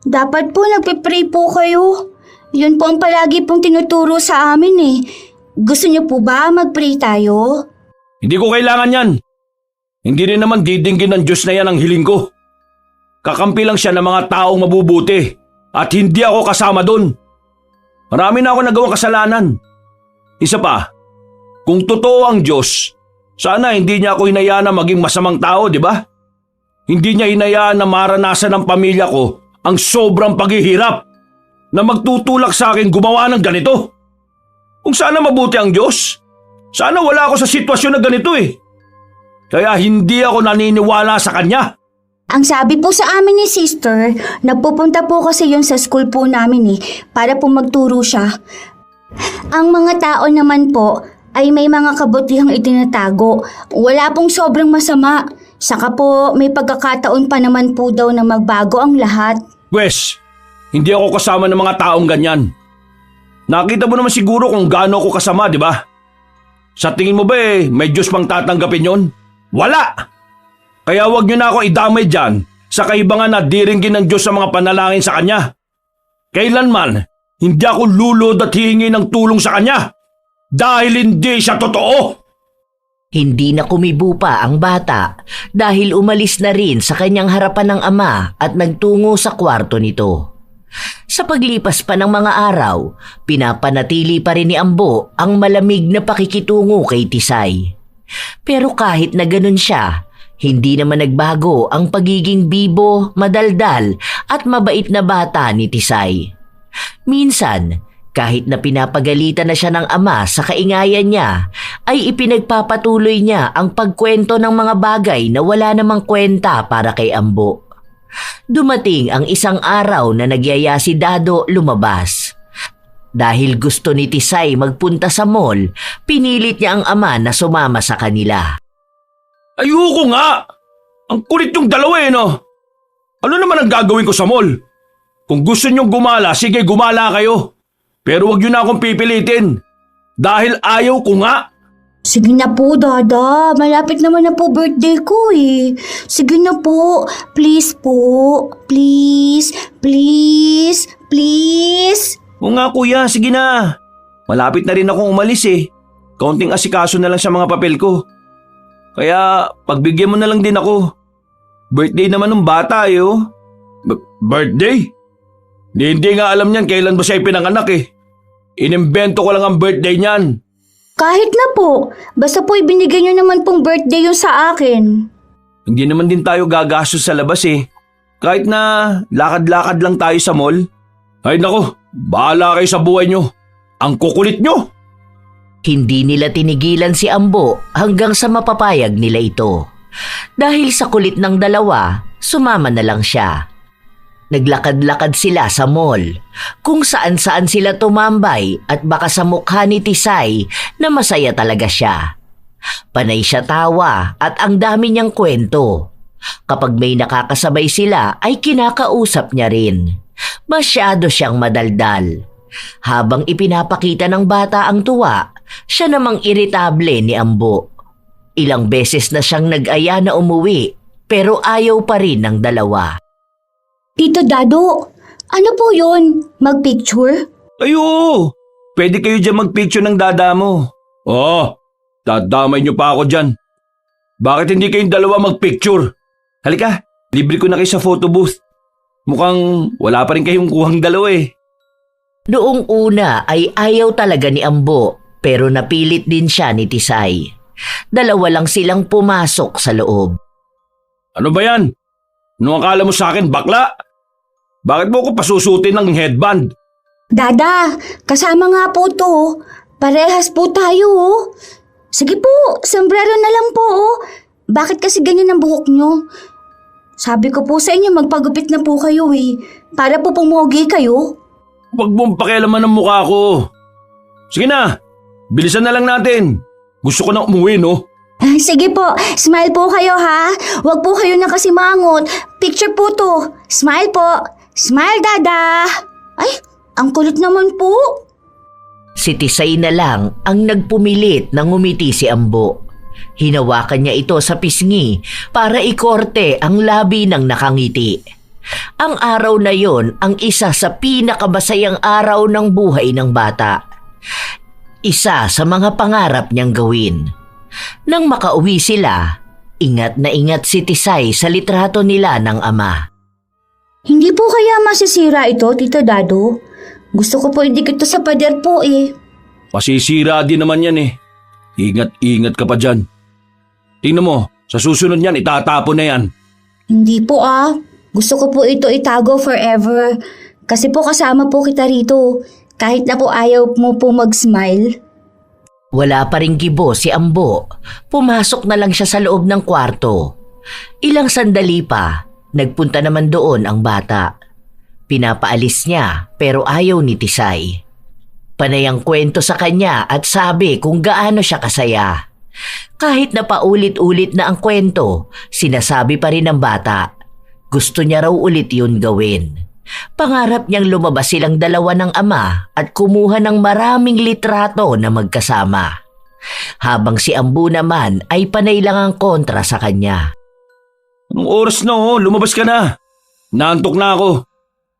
Dapat po nagpe-pray po kayo. Yun po ang palagi pong tinuturo sa amin eh. Gusto niyo po ba mag-pray tayo? Hindi ko kailangan yan. Hindi rin naman didinggin ng Diyos na yan ang hiling ko. Kakampi lang siya ng mga taong mabubuti at hindi ako kasama doon. Marami na ako nagawang kasalanan. Isa pa, kung totoo ang Diyos, sana hindi niya ako hinayaan na maging masamang tao, di ba? Hindi niya hinayaan na maranasan ng pamilya ko ang sobrang paghihirap na magtutulak sa akin gumawa ng ganito. Kung sana mabuti ang Diyos, sana wala ako sa sitwasyon na ganito eh. Kaya hindi ako naniniwala sa kanya. Ang sabi po sa amin ni sister, nagpupunta po kasi yun sa school po namin eh, para po magturo siya. Ang mga tao naman po ay may mga kabutihang itinatago. Wala pong sobrang masama. Saka po may pagkakataon pa naman po daw na magbago ang lahat. Wes, hindi ako kasama ng mga taong ganyan. Nakita mo naman siguro kung gaano ako kasama, di ba? Sa tingin mo ba may Diyos pang tatanggapin yon? Wala! Kaya wag niyo na ako idamay dyan sa kaibangan na diringgin ng Diyos sa mga panalangin sa Kanya. Kailanman, hindi ako lulod at hihingi ng tulong sa Kanya dahil hindi siya totoo. Hindi na kumibo pa ang bata dahil umalis na rin sa kanyang harapan ng ama at nagtungo sa kwarto nito. Sa paglipas pa ng mga araw, pinapanatili pa rin ni Ambo ang malamig na pakikitungo kay Tisay. Pero kahit na ganun siya, hindi naman nagbago ang pagiging bibo, madaldal at mabait na bata ni Tisay. Minsan, kahit na pinapagalitan na siya ng ama sa kaingayan niya, ay ipinagpapatuloy niya ang pagkwento ng mga bagay na wala namang kwenta para kay Ambo. Dumating ang isang araw na nagyaya si Dado lumabas. Dahil gusto ni Tisay magpunta sa mall, pinilit niya ang ama na sumama sa kanila. Ayoko nga! Ang kulit yung dalawa no? Ano naman ang gagawin ko sa mall? Kung gusto niyong gumala, sige gumala kayo. Pero wag niyo na akong pipilitin. Dahil ayaw ko nga. Sige na po, Dada. Malapit naman na po birthday ko eh. Sige na po. Please po. Please. Please. Please. O nga kuya, sige na. Malapit na rin akong umalis eh. Kaunting asikaso na lang sa mga papel ko. Kaya pagbigyan mo na lang din ako. Birthday naman ng bata eh oh. Birthday? Hindi nga alam niyan kailan ba siya ipinanganak eh. Inimbento ko lang ang birthday niyan. Kahit na po. Basta po ibinigay niyo naman pong birthday yun sa akin. Hindi naman din tayo gagastos sa labas eh. Kahit na lakad-lakad lang tayo sa mall. Ay nako, bahala kayo sa buhay niyo. Ang kukulit niyo. Hindi nila tinigilan si Ambo hanggang sa mapapayag nila ito. Dahil sa kulit ng dalawa, sumama na lang siya. Naglakad-lakad sila sa mall, kung saan-saan sila tumambay at baka sa mukha ni Tisay na masaya talaga siya. Panay siya tawa at ang dami niyang kwento. Kapag may nakakasabay sila ay kinakausap niya rin. Masyado siyang madaldal. Habang ipinapakita ng bata ang tuwa, siya namang iritable ni Ambo. Ilang beses na siyang nag-aya na umuwi pero ayaw pa rin ng dalawa. Tito Dado, ano po yun? Magpicture? Ayo! Pwede kayo dyan magpicture ng dada mo. Oo, dadamay niyo pa ako dyan. Bakit hindi kayong dalawa magpicture? Halika, libre ko na kayo sa photo booth. Mukhang wala pa rin kayong kuhang dalawa eh. Noong una ay ayaw talaga ni Ambo pero napilit din siya ni Tisay. Dalawa lang silang pumasok sa loob. Ano ba yan? Anong akala mo sa akin, bakla? Bakit mo ako pasusutin ng headband? Dada, kasama nga po to. Parehas po tayo oh. Sige po, sombrero na lang po oh. Bakit kasi ganyan ang buhok nyo? Sabi ko po sa inyo magpagupit na po kayo eh. Para po pumogi kayo. Huwag mong pakialaman ng mukha ko. Sige na, bilisan na lang natin. Gusto ko na umuwi, no? Sige po, smile po kayo ha. Huwag po kayo nakasimangot. Picture po to. Smile po. Smile, Dada. Ay, ang kulit naman po. Si Tisay na lang ang nagpumilit na ngumiti si Ambo. Hinawakan niya ito sa pisngi para ikorte ang labi ng nakangiti. Ang araw na yon ang isa sa pinakamasayang araw ng buhay ng bata. Isa sa mga pangarap niyang gawin. Nang makauwi sila, ingat na ingat si Tisay sa litrato nila ng ama. Hindi po kaya masisira ito, Tito Dado? Gusto ko po idikit ito sa pader po eh. Masisira din naman yan eh. Ingat-ingat ka pa dyan. Tingnan mo, sa susunod yan, itatapon na yan. Hindi po ah. Gusto ko po ito itago forever. Kasi po kasama po kita rito. Kahit na po ayaw mo po mag-smile. Wala pa ring gibo si Ambo. Pumasok na lang siya sa loob ng kwarto. Ilang sandali pa, nagpunta naman doon ang bata. Pinapaalis niya pero ayaw ni Tisay. Panay ang kwento sa kanya at sabi kung gaano siya kasaya. Kahit na paulit-ulit na ang kwento, sinasabi pa rin ng bata. Gusto niya raw ulit yun gawin. Pangarap niyang lumabas silang dalawa ng ama at kumuha ng maraming litrato na magkasama. Habang si Ambo naman ay panay lang ang kontra sa kanya. Anong oras na oh? Lumabas ka na. Naantok na ako.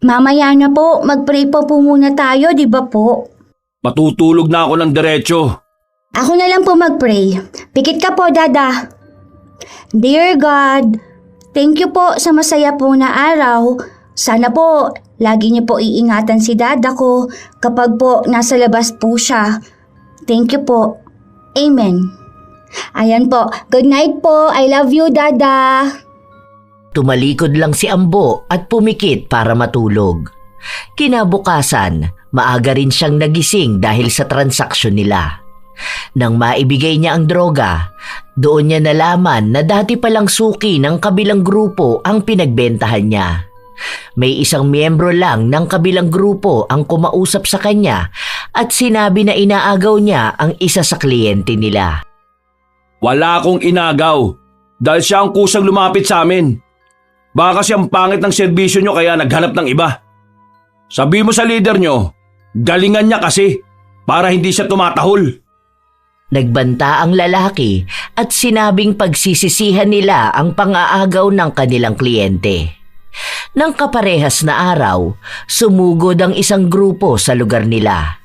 Mamaya na po, mag-pray po muna tayo, di ba po? Matutulog na ako ng diretso. Ako na lang po mag-pray. Pikit ka po, Dada. Dear God, thank you po sa masaya po na araw. Sana po, lagi niyo po iingatan si Dada ko kapag po nasa labas po siya. Thank you po. Amen. Ayan po. Good night po. I love you, Dada. Tumalikod lang si Ambo at pumikit para matulog. Kinabukasan, maaga rin siyang nagising dahil sa transaksyon nila. Nang maibigay niya ang droga, doon niya nalaman na dati palang suki ng kabilang grupo ang pinagbentahan niya. May isang miyembro lang ng kabilang grupo ang kumausap sa kanya at sinabi na inaagaw niya ang isa sa kliyente nila. Wala akong inagaw dahil siya ang kusang lumapit sa amin. Baka kasi ang pangit ng serbisyo nyo kaya naghanap ng iba. Sabi mo sa leader nyo, galingan niya kasi para hindi siya tumatahol. Nagbanta ang lalaki at sinabing pagsisisihan nila ang pang-aagaw ng kanilang kliyente. Nang kaparehas na araw, sumugod ang isang grupo sa lugar nila.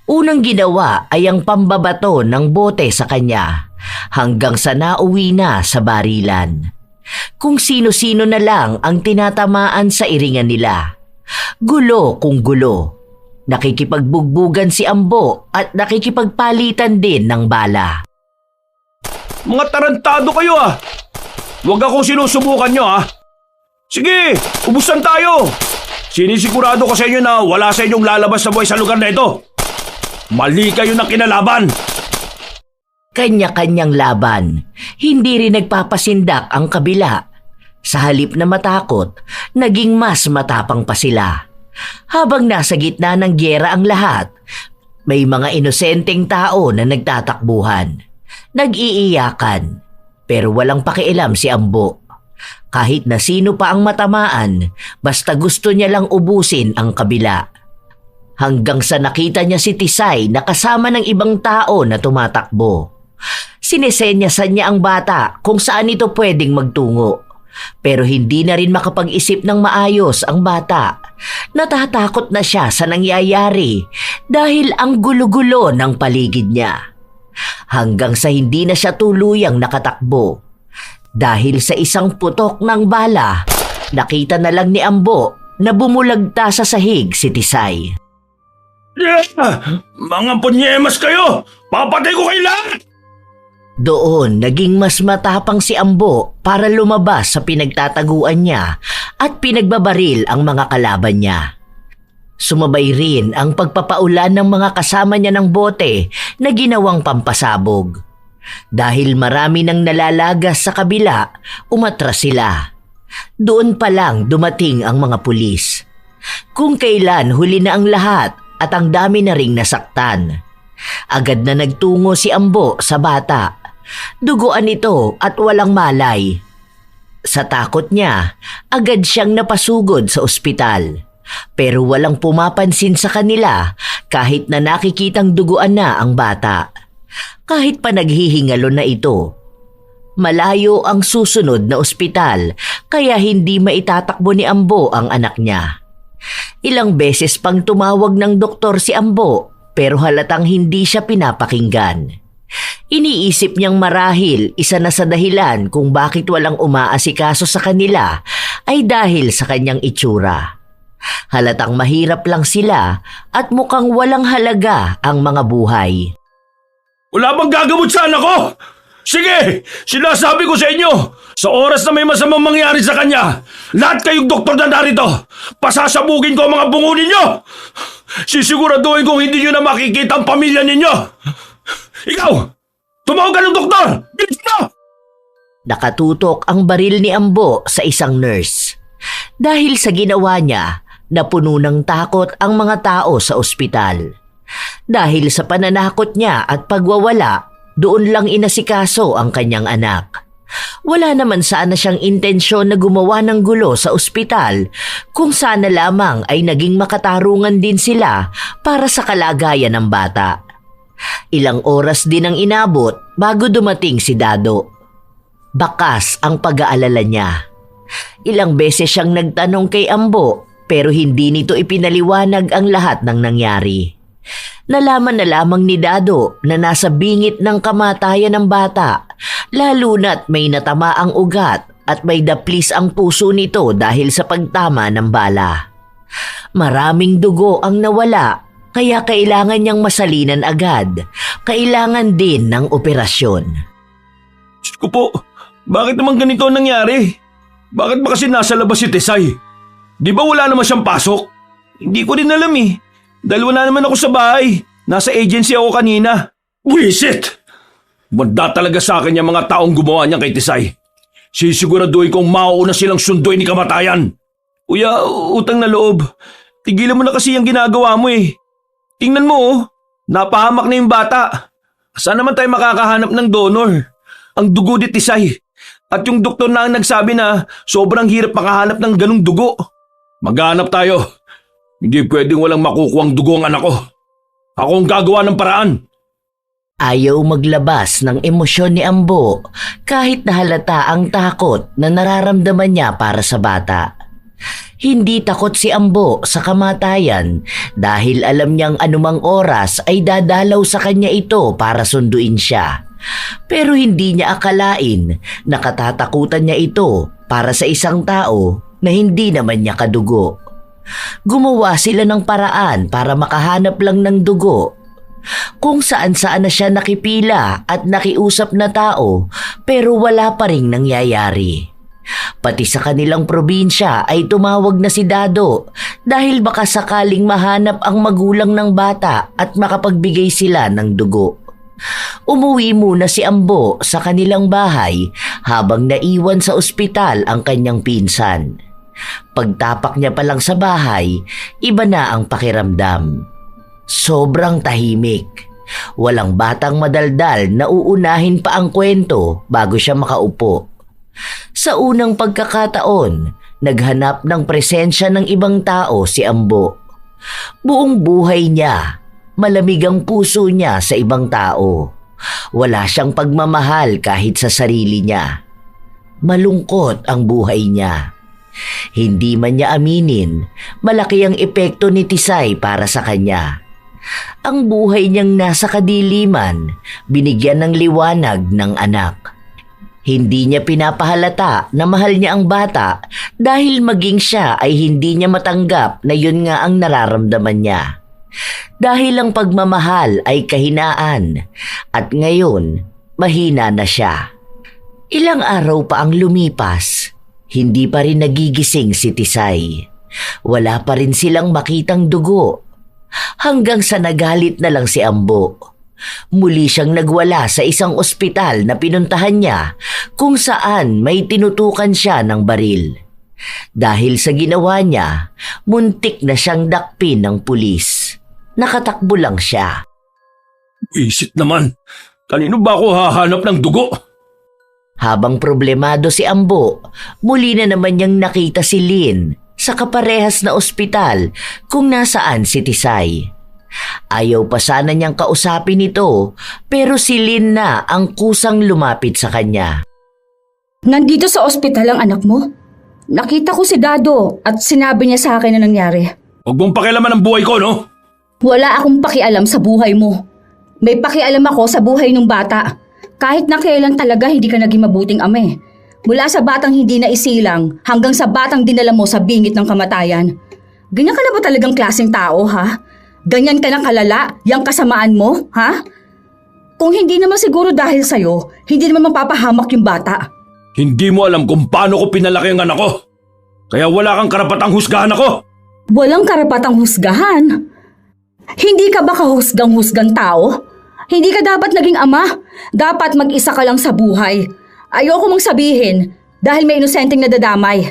Unang ginawa ay ang pambabato ng bote sa kanya hanggang sa nauwi na sa barilan. Kung sino-sino na lang ang tinatamaan sa iringan nila. Gulo kung gulo. Nakikipagbugbugan si Ambo at nakikipagpalitan din ng bala. Mga tarantado kayo ah! Huwag akong sinusubukan nyo ah! Sige, ubusan tayo! Sinisigurado ko sa inyo na wala sa inyong lalabas na buhay sa lugar na ito. Mali kayo ng kinalaban! Kanya-kanyang laban, hindi rin nagpapasindak ang kabila. Sa halip na matakot, naging mas matapang pa sila. Habang nasa gitna ng gyera ang lahat, may mga inosenteng tao na nagtatakbuhan. Nag-iiyakan, pero walang pakialam si Ambo. Kahit na sino pa ang matamaan, basta gusto niya lang ubusin ang kabila. Hanggang sa nakita niya si Tisay na kasama ng ibang tao na tumatakbo. Sinesenyasan niya ang bata kung saan ito pwedeng magtungo. Pero hindi na rin makapag-isip ng maayos ang bata. Natatakot na siya sa nangyayari dahil ang gulo-gulo ng paligid niya. Hanggang sa hindi na siya tuluyang nakatakbo. Dahil sa isang putok ng bala, nakita na lang ni Ambo na bumulagta sa sahig si Tisay. Mga punyemas kayo! Papatay ko kayo lahat! Doon naging mas matapang si Ambo para lumabas sa pinagtataguan niya at pinagbabaril ang mga kalaban niya. Sumabay rin ang pagpapaulan ng mga kasama niya ng bote na ginawang pampasabog. Dahil marami nang nalalagas sa kabila, umatras sila. Doon pa lang dumating ang mga pulis. Kung kailan huli na ang lahat at ang dami na ring nasaktan. Agad na nagtungo si Ambo sa bata. Duguan ito at walang malay. Sa takot niya, agad siyang napasugod sa ospital. Pero walang pumapansin sa kanila kahit na nakikitang duguan na ang bata. Kahit pa naghihingalo na ito. Malayo ang susunod na ospital kaya hindi maitatakbo ni Ambo ang anak niya. Ilang beses pang tumawag ng doktor si Ambo pero halatang hindi siya pinapakinggan. Iniisip niyang marahil isa na sa dahilan kung bakit walang umaasikaso sa kanila ay dahil sa kanyang itsura. Halatang mahirap lang sila at mukhang walang halaga ang mga buhay. Wala bang gagamot sa anak ko? Sige, sinasabi ko sa inyo, sa oras na may masamang mangyari sa kanya, lahat kayong doktor na narito, pasasabugin ko ang mga bungo ninyo. Sisiguraduhin kong hindi nyo na makikita ang pamilya ninyo. Ikaw, tumawag ka ng doktor! Bilis mo! Nakatutok ang baril ni Ambo sa isang nurse. Dahil sa ginawa niya, napuno ng takot ang mga tao sa ospital. Dahil sa pananakot niya at pagwawala, doon lang inasikaso ang kanyang anak. Wala naman sana siyang intensyon na gumawa ng gulo sa ospital kung sana lamang ay naging makatarungan din sila para sa kalagayan ng bata. Ilang oras din ang inabot bago dumating si Dado. Bakas ang pag-aalala niya. Ilang beses siyang nagtanong kay Ambo pero hindi nito ipinaliwanag ang lahat ng nangyari. Nalaman na lamang ni Dado na nasa bingit ng kamatayan ng bata, lalo na't may natama ang ugat at may daplis ang puso nito dahil sa pagtama ng bala. Maraming dugo ang nawala, kaya kailangan niyang masalinan agad. Kailangan din ng operasyon. Diyos ko po, bakit naman ganito ang nangyari? Bakit ba kasi nasa labas si Tesay? Di ba wala naman siyang pasok? Hindi ko rin alam eh. Dahil wala naman ako sa bahay. Nasa agency ako kanina. Wisit! Manda talaga sa akin yung mga taong gumawa niyan kay Tesay. Sisiguraduhin kong mauuna silang sunduin ni kamatayan. Kuya, utang na loob. Tigilan mo na kasi yung ginagawa mo eh. Tingnan mo oh, napahamak na yung bata. Saan naman tayo makakahanap ng donor? Ang dugo ni Tesay. At yung doktor na ang nagsabi na sobrang hirap makahanap ng ganung dugo. Maghanap tayo. Hindi pwedeng walang makukuhang dugo ang anak ko. Ako ang gagawa ng paraan. Ayaw maglabas ng emosyon ni Ambo kahit nahalata ang takot na nararamdaman niya para sa bata. Hindi takot si Ambo sa kamatayan dahil alam niyang anumang oras ay dadalaw sa kanya ito para sunduin siya. Pero hindi niya akalain na katatakutan niya ito para sa isang tao na hindi naman niya kadugo. Gumawa sila ng paraan para makahanap lang ng dugo. Kung saan-saan na siya nakipila at nakiusap na tao pero wala pa ring nangyayari. Pati sa kanilang probinsya ay tumawag na si Dado dahil baka sakaling mahanap ang magulang ng bata at makapagbigay sila ng dugo. Umuwi muna si Ambo sa kanilang bahay habang naiwan sa ospital ang kanyang pinsan. Pagtapak niya pa lang sa bahay, iba na ang pakiramdam. Sobrang tahimik. Walang batang madaldal na uunahin pa ang kwento bago siya makaupo. Sa unang pagkakataon, naghanap ng presensya ng ibang tao si Ambo. Buong buhay niya, malamig ang puso niya sa ibang tao. Wala siyang pagmamahal kahit sa sarili niya. Malungkot ang buhay niya. Hindi man niya aminin, malaki ang epekto ni Tisay para sa kanya. Ang buhay niyang nasa kadiliman, binigyan ng liwanag ng anak. Hindi niya pinapahalata na mahal niya ang bata dahil maging siya ay hindi niya matanggap na yun nga ang nararamdaman niya. Dahil ang pagmamahal ay kahinaan at ngayon mahina na siya. Ilang araw pa ang lumipas, hindi pa rin nagigising si Tisay. Wala pa rin silang makitang dugo. Hanggang sa nagalit na lang si Ambo. Muli siyang nagwala sa isang ospital na pinuntahan niya kung saan may tinutukan siya ng baril. Dahil sa ginawa niya, muntik na siyang dakpin ng pulis. Nakatakbo lang siya. Isit naman, kanino ba ako hahanap ng dugo? Habang problemado si Ambo, muli na naman niyang nakita si Lynn sa kaparehas na ospital kung nasaan si Tisay. Ayaw pa sana niyang kausapin ito pero si Lynn na ang kusang lumapit sa kanya. Nandito sa ospital ang anak mo? Nakita ko si Dado at sinabi niya sa akin na nangyari. Huwag mong pakialaman ang buhay ko, no? Wala akong pakialam sa buhay mo. May pakialam ako sa buhay ng bata. Kahit na kailan talaga hindi ka naging mabuting ama eh. Mula sa batang hindi na isilang hanggang sa batang dinala mo sa bingit ng kamatayan. Ganyan ka na ba talagang klaseng tao, ha? Ganyan ka na kalala, yang kasamaan mo, ha? Kung hindi naman siguro dahil sa'yo, hindi naman mapapahamak yung bata. Hindi mo alam kung paano ko pinalaki ang anak ko. Kaya wala kang karapatang husgahan ako. Walang karapatang husgahan. Hindi ka ba kahusgang-husgang tao? Hindi ka dapat naging ama. Dapat mag-isa ka lang sa buhay. Ayoko mong sabihin dahil may inosenteng nadadamay.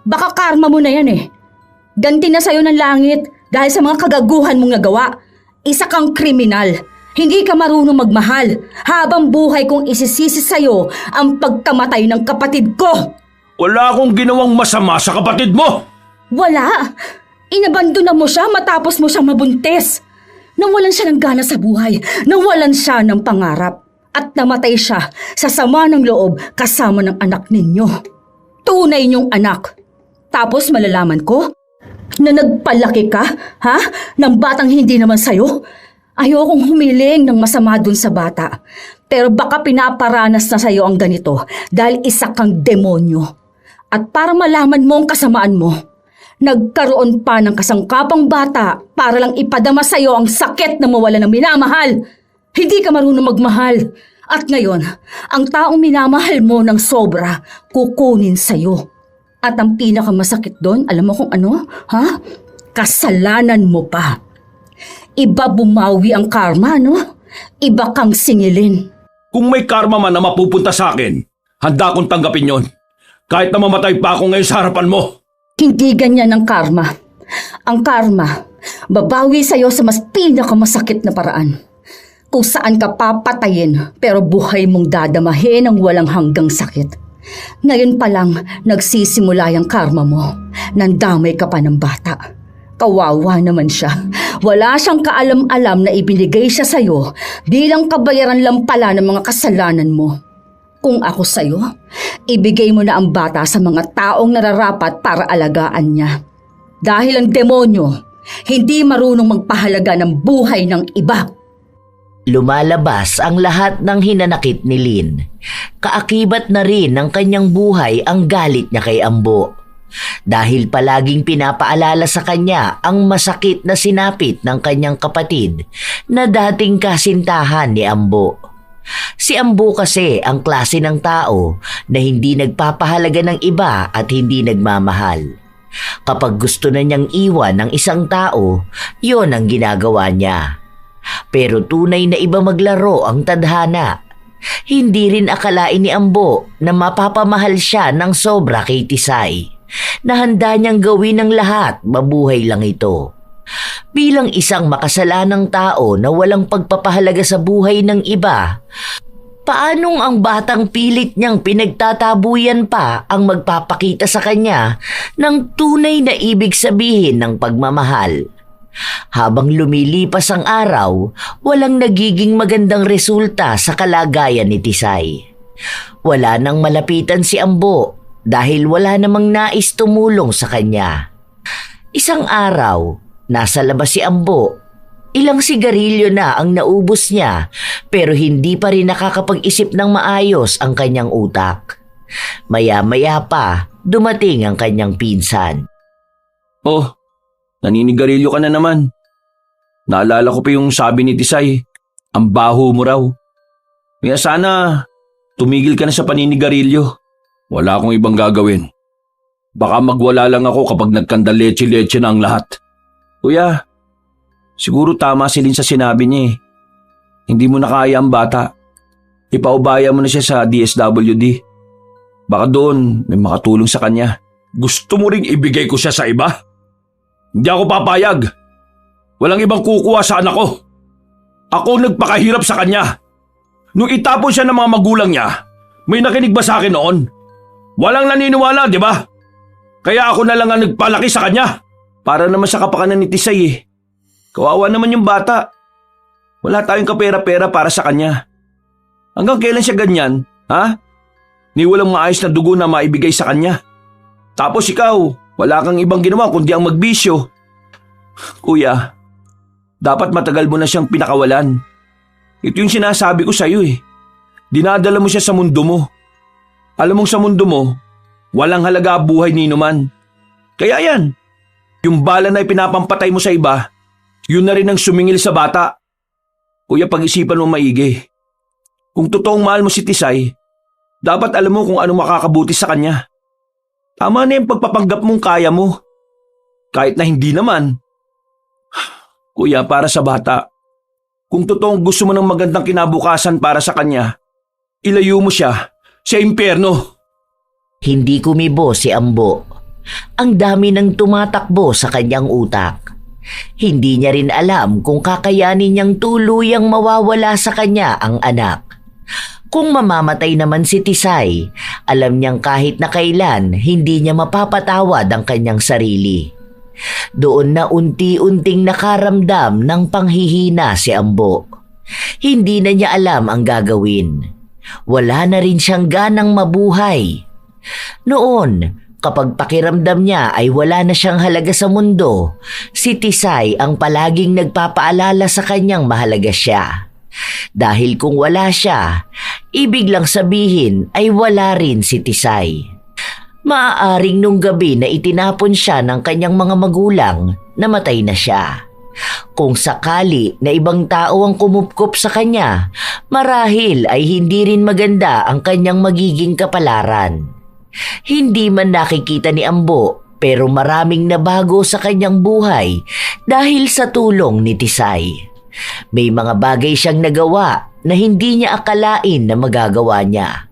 Baka karma mo na yan eh. Ganti na sa'yo ng langit dahil sa mga kagaguhan mong nagawa. Isa kang kriminal. Hindi ka marunong magmahal. Habang buhay kong isisisi sa'yo ang pagkamatay ng kapatid ko. Wala akong ginawang masama sa kapatid mo. Wala. Inabandona mo siya matapos mo siyang mabuntis. Nawalan siya ng gana sa buhay. Nawalan siya ng pangarap. At namatay siya sa sama ng loob kasama ng anak ninyo. Tunay niyong anak. Tapos malalaman ko na nagpalaki ka, ha? Ng batang hindi naman sa'yo. Ayokong humiling ng masama dun sa bata. Pero baka pinaparanas na sa'yo ang ganito dahil isa kang demonyo. At para malaman mo ang kasamaan mo, nagkaroon pa ng kasangkapang bata para lang ipadama sa'yo ang sakit na mawala ng minamahal. Hindi ka marunong magmahal. At ngayon, ang taong minamahal mo ng sobra, kukunin sa'yo. At ang pinakamasakit doon, alam mo kung ano? Ha? Kasalanan mo pa. Iba bumawi ang karma, no? Iba kang singilin. Kung may karma man na mapupunta sa akin, handa akong tanggapin yon. Kahit na mamatay pa ako ngayon sa harapan mo. Hindi ganyan ang karma. Ang karma, babawi sa'yo sa mas pinakamasakit na paraan. Kung saan ka papatayin pero buhay mong dadamahin ang walang hanggang sakit. Ngayon pa lang nagsisimula yung karma mo. Nandamay ka pa ng bata. Kawawa naman siya. Wala siyang kaalam-alam na ibinigay siya sa'yo bilang kabayaran lang pala ng mga kasalanan mo. Kung ako sa'yo, ibigay mo na ang bata sa mga taong nararapat para alagaan niya. Dahil ang demonyo, hindi marunong magpahalaga ng buhay ng iba. Lumalabas ang lahat ng hinanakit ni Lynn. Kaakibat na rin ng kanyang buhay ang galit niya kay Ambo. Dahil palaging pinapaalala sa kanya ang masakit na sinapit ng kanyang kapatid na dating kasintahan ni Ambo. Si Ambo kasi ang klase ng tao na hindi nagpapahalaga ng iba at hindi nagmamahal. Kapag gusto na niyang iwan ng isang tao, yon ang ginagawa niya. Pero tunay na iba maglaro ang tadhana. Hindi rin akalain ni Ambo na mapapamahal siya ng sobra kay Tisay, na handa niyang gawin ng lahat, mabuhay lang ito. Bilang isang makasalanang tao na walang pagpapahalaga sa buhay ng iba, Paanong ang batang pilit niyang pinagtatabuyan pa ang magpapakita sa kanya ng tunay na ibig sabihin ng pagmamahal? Habang lumilipas ang araw, walang nagiging magandang resulta sa kalagayan ni Tisay. Wala nang malapitan si Ambo dahil wala namang nais tumulong sa kanya. Isang araw, nasa labas si Ambo. Ilang sigarilyo na ang naubos niya pero hindi pa rin nakakapag-isip ng maayos ang kanyang utak. Maya-maya pa, dumating ang kanyang pinsan. Oh, naninigarilyo ka na naman. Naalala ko pa yung sabi ni Tisay, ang baho mo raw. Kaya sana tumigil ka na sa paninigarilyo. Wala akong ibang gagawin. Baka magwala lang ako kapag nagkandaletse-letse na ang lahat. Kuya, siguro tama si Lynn sa sinabi niya eh. Hindi mo na kaya ang bata. Ipaubaya mo na siya sa DSWD. Baka doon may makatulong sa kanya. Gusto mo ring ibigay ko siya sa iba? Hindi ako papayag. Walang ibang kukuha sa anak ko. Ako nagpakahirap sa kanya. Nung itapon siya ng mga magulang niya, may nakinig ba sa akin noon? Walang naniniwala, di ba? Kaya ako na lang ang nagpalaki sa kanya. Para naman sa kapakanan ni Tisay eh. Kawawa naman yung bata. Wala tayong kapera-pera para sa kanya. Hanggang kailan siya ganyan, ha? Ni walang maayos na dugo na maibigay sa kanya. Tapos ikaw, wala kang ibang ginawa kundi ang magbisyo. Kuya, dapat matagal mo na siyang pinakawalan. Ito yung sinasabi ko sa'yo eh. Dinadala mo siya sa mundo mo. Alam mong sa mundo mo, walang halaga buhay ni Numan. Kaya yan, yung bala na ipinapampatay mo sa iba, yun na rin ang sumingil sa bata. Kuya, pag-isipan mo maigi. Kung totoong mahal mo si Tisay, dapat alam mo kung ano makakabuti sa kanya. Tama na yung pagpapanggap mong kaya mo. Kahit na hindi naman. Kuya, para sa bata, kung totoong gusto mo ng magandang kinabukasan para sa kanya, ilayo mo siya sa impyerno. Hindi kumibo si Ambo. Ang dami nang tumatakbo sa kanyang utak. Hindi niya rin alam kung kakayanin niyang tuluyang mawawala sa kanya ang anak. Kung mamamatay naman si Tisay, alam niyang kahit na kailan hindi niya mapapatawad ang kanyang sarili. Doon na unti-unting nakaramdam ng panghihina si Ambo. Hindi na niya alam ang gagawin. Wala na rin siyang ganang mabuhay. Noon, kapag pakiramdam niya ay wala na siyang halaga sa mundo, si Tisay ang palaging nagpapaalala sa kanyang mahalaga siya. Dahil kung wala siya, ibig lang sabihin ay wala rin si Tisay. Maaaring nung gabi na itinapon siya ng kanyang mga magulang, namatay na siya. Kung sakali na ibang tao ang kumupkop sa kanya, marahil ay hindi rin maganda ang kanyang magiging kapalaran. Hindi man nakikita ni Ambo pero maraming nabago sa kanyang buhay dahil sa tulong ni Tisay. May mga bagay siyang nagawa na hindi niya akalain na magagawa niya.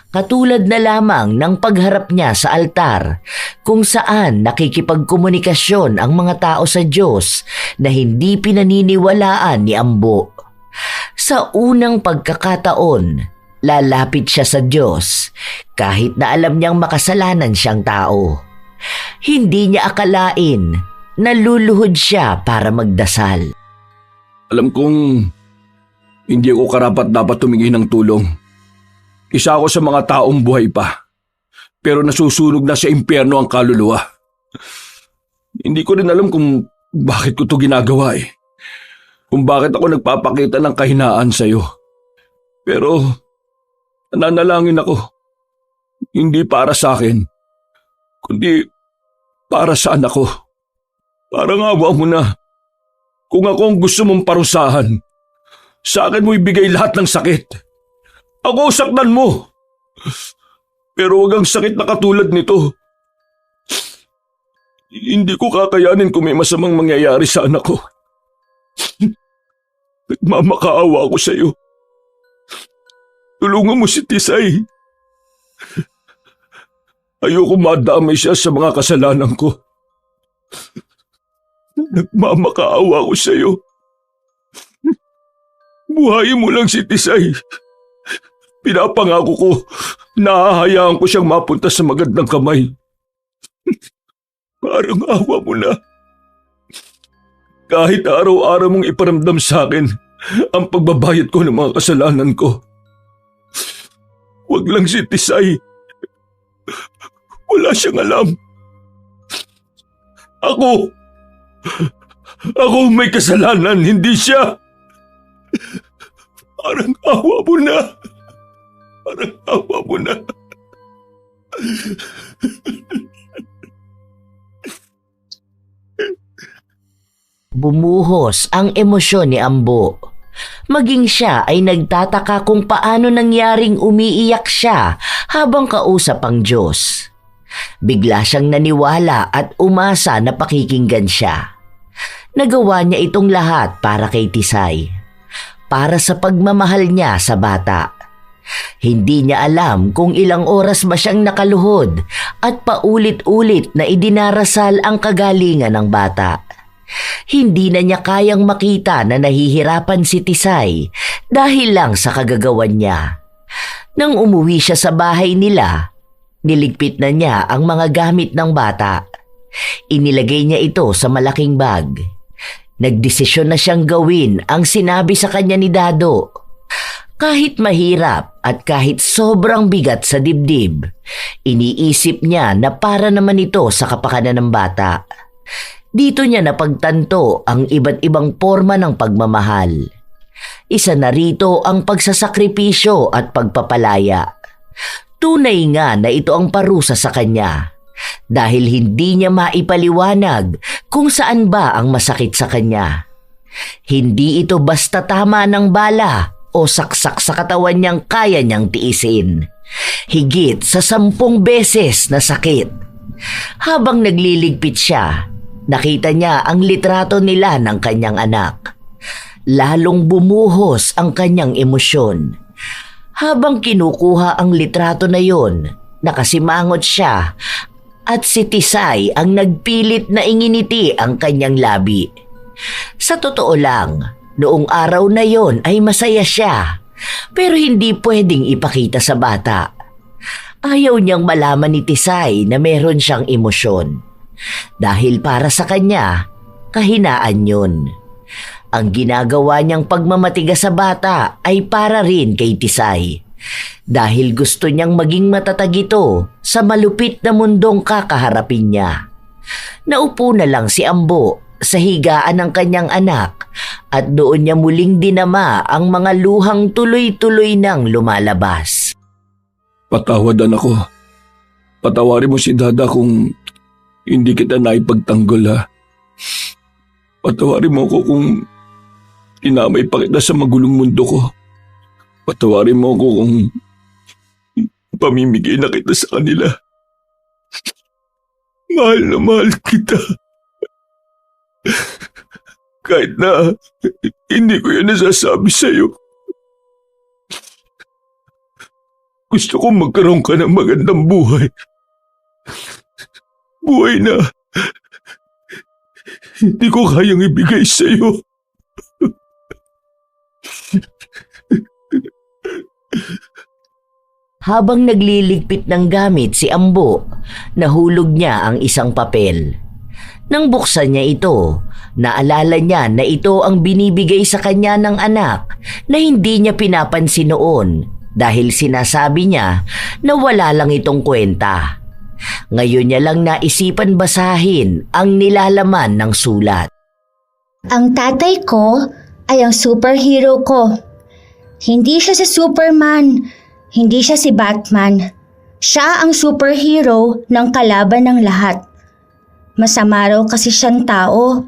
Katulad na lamang ng pagharap niya sa altar kung saan nakikipagkomunikasyon ang mga tao sa Diyos na hindi pinaniniwalaan ni Ambo. Sa unang pagkakataon, lalapit siya sa Diyos kahit na alam niyang makasalanan siyang tao. Hindi niya akalain na luluhod siya para magdasal. Alam kong hindi ako karapat-dapat tumingi ng tulong. Isa ako sa mga taong buhay pa, pero nasusunog na sa impyerno ang kaluluwa. Hindi ko rin alam kung bakit ko to ginagawa eh. Kung bakit ako nagpapakita ng kahinaan sa'yo. Pero nananalangin ako, hindi para sa akin, kundi para sa anak ko. Parang awa mo na. Kung ako ang gusto mong parusahan, sa akin mo ibigay lahat ng sakit. Ako saktan mo. Pero wag ang sakit na katulad nito. Hindi ko kakayanin kung may masamang mangyayari sa anak ko. Nagmamakaawa ako sa iyo. Tulungan mo si Tisay. Ayoko madamay siya sa mga kasalanan ko. Nagmamakaawa ako sa iyo. Buhayin mo lang si Tisay. Pinapangako ko na hahayaan ko siyang mapunta sa magandang kamay. Parang awa mo na. Kahit araw-araw mong iparamdam sa akin ang pagbabayad ko ng mga kasalanan ko. Huwag lang si Tisay. Wala siyang alam. Ako may kasalanan, hindi siya. Parang awa mo na. Parang awa mo na. Bumuhos ang emosyon ni Ambo. Maging siya ay nagtataka kung paano nangyaring umiiyak siya habang kausap ang Diyos. Bigla siyang naniwala at umasa na pakikinggan siya. Nagawa niya itong lahat para kay Tisay. Para sa pagmamahal niya sa bata. Hindi niya alam kung ilang oras ba siyang nakaluhod at paulit-ulit na idinarasal ang kagalingan ng bata. Hindi na niya kayang makita na nahihirapan si Tisay dahil lang sa kagagawan niya. Nang umuwi siya sa bahay nila, niligpit na niya ang mga gamit ng bata. Inilagay niya ito sa malaking bag. Nagdesisyon na siyang gawin ang sinabi sa kanya ni Dado. Kahit mahirap at kahit sobrang bigat sa dibdib, iniisip niya na para naman ito sa kapakanan ng bata. Dito niya napagtanto ang iba't ibang forma ng pagmamahal. Isa na rito ang pagsasakripisyo at pagpapalaya. Tunay nga na ito ang parusa sa kanya dahil hindi niya maipaliwanag kung saan ba ang masakit sa kanya. Hindi ito basta tama ng bala o saksak sa katawan niyang kaya niyang tiisin. Higit sa 10 beses na sakit. Habang nagliligpit siya, nakita niya ang litrato nila ng kanyang anak. Lalong bumuhos ang kanyang emosyon. Habang kinukuha ang litrato na yon, nakasimangot siya at si Tisay ang nagpilit na inginiti ang kanyang labi. Sa totoo lang, noong araw na yon ay masaya siya, pero hindi pwedeng ipakita sa bata. Ayaw niyang malaman ni Tisay na meron siyang emosyon. Dahil para sa kanya, kahinaan yun. Ang ginagawa niyang pagmamatigas sa bata ay para rin kay Tisay. Dahil gusto niyang maging matatag ito sa malupit na mundong kakaharapin niya. Naupo na lang si Ambo sa higaan ng kanyang anak at doon niya muling dinama ang mga luhang tuloy-tuloy nang lumalabas. Patawadan ako. Patawarin mo si Dada kung hindi kita naipagtanggol, ha. Patawarin mo ako kung inamay pa kita sa magulong mundo ko. Patawarin mo ako kung pamimigay na kita sa kanila. Mahal na mahal kita. Kahit na hindi ko yan nasasabi sa'yo. Gusto kong magkaroon ka ng magandang buhay. Buhay na hindi ko kayang ibigay sa'yo. Habang nagliligpit ng gamit si Ambo, nahulog niya ang isang papel. Nang buksan niya ito, naalala niya na ito ang binibigay sa kanya ng anak na hindi niya pinapansin noon dahil sinasabi niya na wala lang itong kwenta. Ngayon niya lang naisipan basahin ang nilalaman ng sulat. Ang tatay ko ay ang superhero ko. Hindi siya si Superman, hindi siya si Batman. Siya ang superhero ng kalaban ng lahat. Masama raw kasi siyang tao,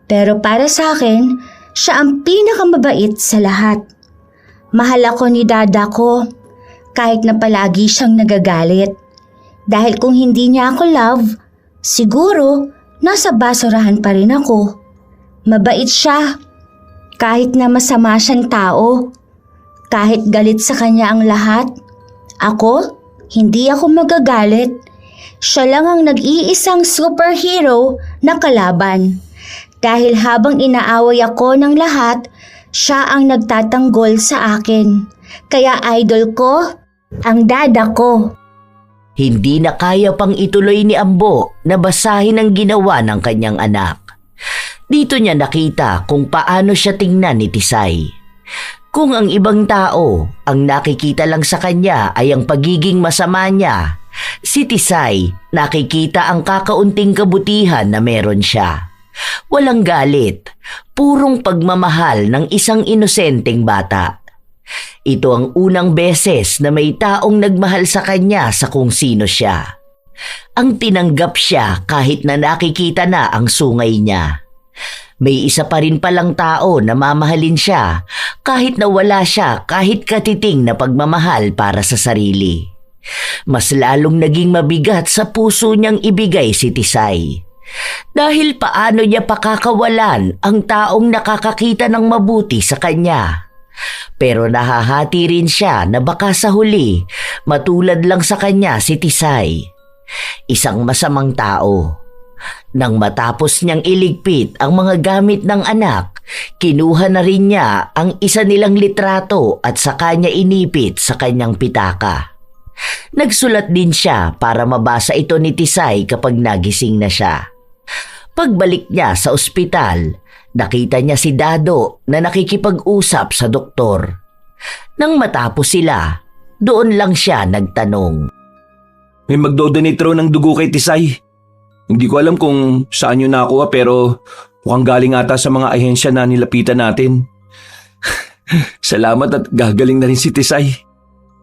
pero para sa akin, siya ang pinakamabait sa lahat. Mahal ako ni Dada ko, kahit na palagi siyang nagagalit. Dahil kung hindi niya ako love, siguro nasa basurahan pa rin ako. Mabait siya, kahit na masama siyang tao. Kahit galit sa kanya ang lahat, ako, hindi ako magagalit. Siya lang ang nag-iisang superhero na kalaban. Dahil habang inaaway ako ng lahat, siya ang nagtatanggol sa akin. Kaya idol ko, ang dada ko. Hindi na kaya pang ituloy ni Ambo na basahin ang ginawa ng kanyang anak. Dito niya nakita kung paano siya tingnan ni Tisay. Kung ang ibang tao ang nakikita lang sa kanya ay ang pagiging masama niya, si Tisay nakikita ang kakaunting kabutihan na meron siya. Walang galit, purong pagmamahal ng isang inosenteng bata. Ito ang unang beses na may taong nagmahal sa kanya sa kung sino siya. Ang tinanggap siya kahit na nakikita na ang sungay niya. May isa pa rin palang tao na mamahalin siya kahit na wala siya kahit katiting na pagmamahal para sa sarili. Mas lalong naging mabigat sa puso niyang ibigay si Tisay. Dahil paano niya pakakawalan ang taong nakakakita ng mabuti sa kanya. Pero nahahati rin siya na baka sa huli, matulad lang sa kanya si Tisay. Isang masamang tao. Nang matapos niyang iligpit ang mga gamit ng anak, kinuha na rin niya ang isa nilang litrato at saka niya inipit sa kanyang pitaka. Nagsulat din siya para mabasa ito ni Tisay kapag nagising na siya. Pagbalik niya sa ospital, nakita niya si Dado na nakikipag-usap sa doktor. Nang matapos sila, doon lang siya nagtanong. May magdodonate raw ng dugo kay Tisay. Hindi ko alam kung saan yun nakuha pero mukhang galing ata sa mga ahensya na nilapitan natin. Salamat at gagaling na rin si Tisay.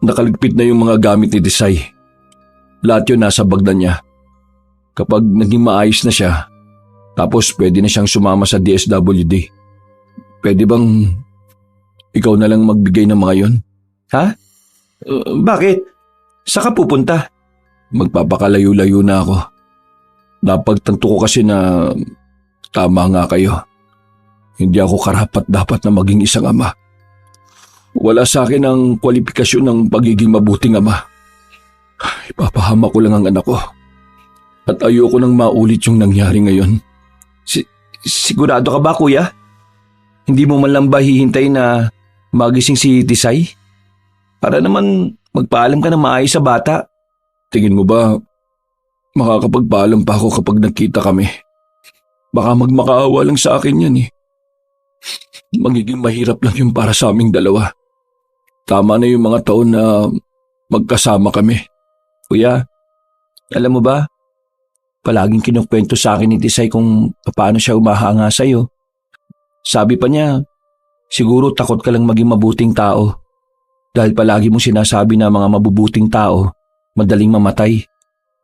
Nakaligpit na yung mga gamit ni Tisay. Lahat yun nasa bag na niya. Kapag naging maayos na siya, tapos pwede na siyang sumama sa DSWD. Pwede bang ikaw na lang magbigay ng mga yon? Ha? Bakit? Saan ka pupunta? Magpapakalayo-layo na ako. Napagtanto ko kasi na tama nga kayo. Hindi ako karapat dapat na maging isang ama. Wala sa akin ang kwalifikasyon ng pagiging mabuting ama. Ipapahama ko lang ang anak ko. At ayoko nang maulit yung nangyari ngayon. Sigurado ka ba, kuya? Hindi mo man lang ba hihintay na magising si Tisay? Para naman magpaalam ka na maayos sa bata. Tingin mo ba makakapagpaalam pa ako kapag nagkita kami? Baka magmakaawa lang sa akin yan eh. Magiging mahirap lang yung para sa aming dalawa. Tama na yung mga taon na magkasama kami. Kuya, alam mo ba? Palaging kinukwento sa akin ni Tisay kung paano siya umahanga sa'yo. Sabi pa niya, siguro takot ka lang maging mabuting tao. Dahil palagi mong sinasabi na mga mabubuting tao, madaling mamatay.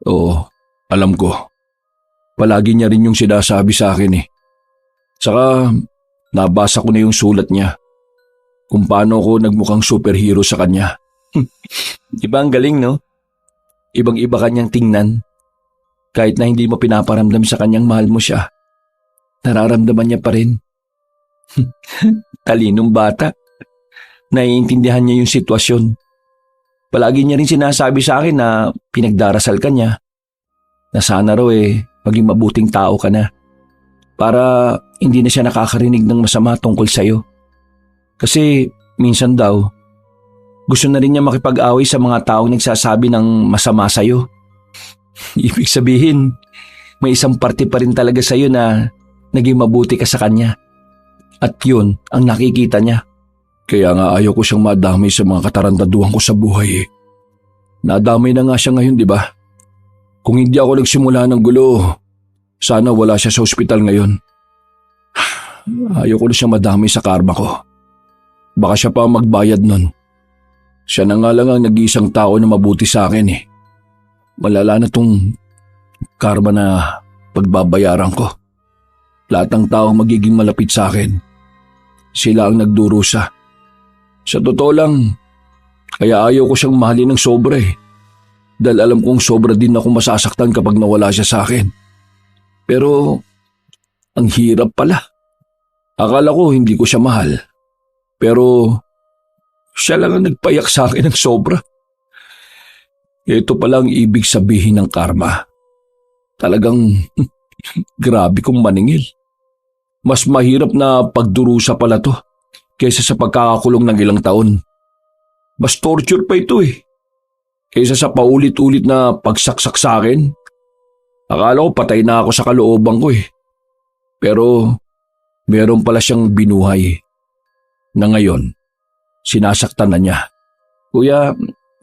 Oo, alam ko. Palagi niya rin yung sinasabi sa akin eh. Saka, nabasa ko na yung sulat niya. Kung paano ako nagmukhang superhero sa kanya. Diba ang galing, no? Ibang-iba kanyang tingnan. Kahit na hindi mo pinaparamdam sa kanyang mahal mo siya, nararamdaman niya pa rin. Talinong bata. Naiintindihan niya yung sitwasyon. Palagi niya rin sinasabi sa akin na pinagdarasal ka niya. Na sana raw maging mabuting tao ka na. Para hindi na siya nakakarinig ng masama tungkol sa'yo. Kasi minsan daw, gusto na rin niya makipag-away sa mga taong nagsasabi ng masama sa'yo. Ibig sabihin, may isang parte pa rin talaga sa'yo na naging mabuti ka sa kanya. At yun ang nakikita niya. Kaya nga ayaw ko siyang madamay sa mga katarantaduhan ko sa buhay eh. Nadamay na nga siya ngayon, di ba? Kung hindi ako nagsimula ng gulo, sana wala siya sa ospital ngayon. Ayaw ko na siyang madamay sa karma ko. Baka siya pa magbayad nun. Siya na nga lang ang nag-iisang tao na mabuti sa akin eh. Malala na tong karma na pagbabayaran ko. Lahat ng tao magiging malapit sa akin. Sila ang nagdurusa. Sa totoo lang, kaya ayaw ko siyang mahalin ng sobra eh. Dahil alam kong sobra din ako masasaktan kapag nawala siya sa akin. Pero, ang hirap pala. Akala ko hindi ko siya mahal. Pero, siya lang ang nagpayak sa akin ng sobra. Ito pala ang ibig sabihin ng karma. Talagang grabe kong maningil. Mas mahirap na pagdurusa pala to kaysa sa pagkakakulong ng ilang taon. Mas torture pa ito eh. Kaysa sa paulit-ulit na pagsaksak sa akin. Akala ko patay na ako sa kalooban ko eh. Pero meron pala siyang binuhay na ngayon sinasaktan na niya. Kuya,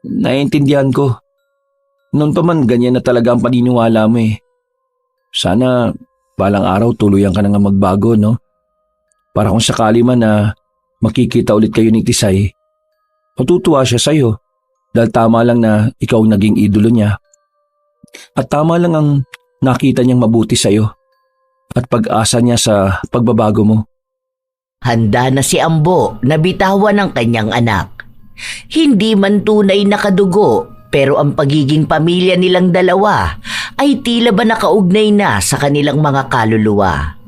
naiintindihan ko. Noon pa man ganyan na talaga ang paniniwala mo eh. Sana balang araw tuluyan ka na nga magbago, no? Para kung sakali man na makikita ulit kayo ni Tisay, matutuwa siya sa'yo dahil tama lang na ikaw ang naging idolo niya. At tama lang ang nakita niyang mabuti sa'yo at pag-asa niya sa pagbabago mo. Handa na si Ambo na bitawan ng kanyang anak. Hindi man tunay na kadugo, pero ang pagiging pamilya nilang dalawa ay tila ba nakaugnay na sa kanilang mga kaluluwa.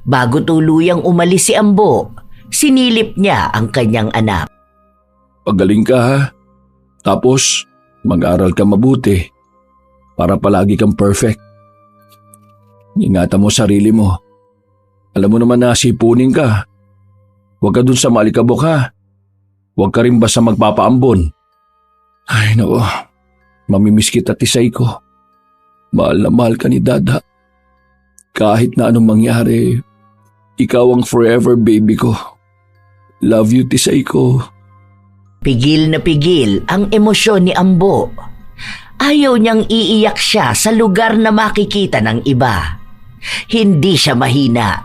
Bago tuluyang umalis si Ambo, sinilip niya ang kanyang anak. Pagaling ka ha. Tapos mag-aral ka mabuti para palagi kang perfect. Ingatan mo sarili mo. Alam mo naman na sipunin ka. Huwag ka dun sa malikabok ha. Huwag ka rin basta magpapaambon. Ay nako, mamimiss kita Tisay ko. Mahal na mahal ka ni Dada. Kahit na anong mangyari, ikaw ang forever baby ko. Love you Tisay ko. Pigil na pigil ang emosyon ni Ambo. Ayaw niyang iiyak siya sa lugar na makikita ng iba. Hindi siya mahina.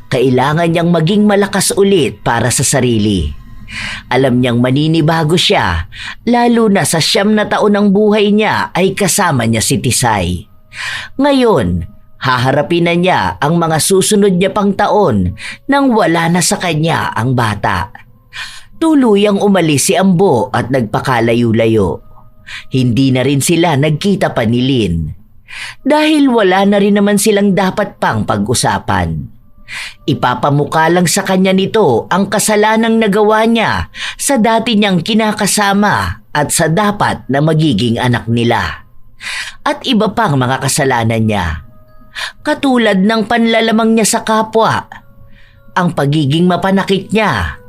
Kailangan niyang maging malakas ulit para sa sarili. Alam niyang maninibago siya, lalo na sa 9 na taon ng buhay niya ay kasama niya si Tisay. Ngayon, haharapin na niya ang mga susunod niya pang taon nang wala na sa kanya ang bata. Tuluyang umalis si Ambo at nagpakalayo-layo. Hindi na rin sila nagkita pa ni Lynn. Dahil wala na rin naman silang dapat pang pag-usapan. Ipapamukha lang sa kanya nito ang kasalanang nagawa niya sa dati niyang kinakasama at sa dapat na magiging anak nila. At iba pang mga kasalanan niya. Katulad ng panlalamang niya sa kapwa, ang pagiging mapanakit niya,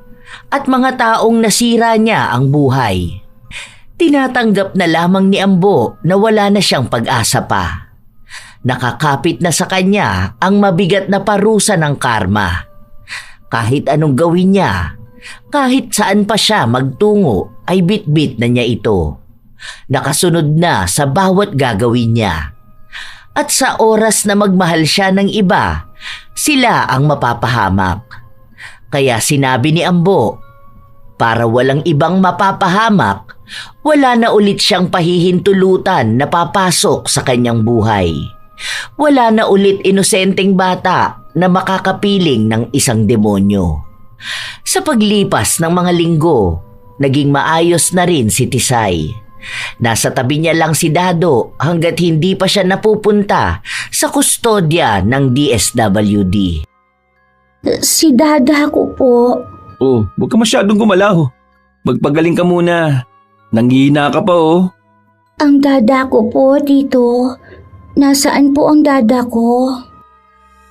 at mga taong nasira niya ang buhay. Tinatanggap na lamang ni Ambo na wala na siyang pag-asa pa. Nakakapit na sa kanya ang mabigat na parusa ng karma. Kahit anong gawin niya, kahit saan pa siya magtungo ay bitbit na niya ito. Nakasunod na sa bawat gagawin niya. At sa oras na magmahal siya ng iba, sila ang mapapahamak. Kaya sinabi ni Ambo, para walang ibang mapapahamak, wala na ulit siyang pahihintulutan na papasok sa kanyang buhay. Wala na ulit inosenteng bata na makakapiling ng isang demonyo. Sa paglipas ng mga linggo, naging maayos na rin si Tisay. Nasa tabi niya lang si Dado hanggat hindi pa siya napupunta sa kustodya ng DSWD. Si Dada ko po. Oh, huwag ka masyadong gumalaw. Magpagaling ka muna. Nanghihina ka pa oh. Ang dada ko po, Tito. Nasaan po ang dada ko?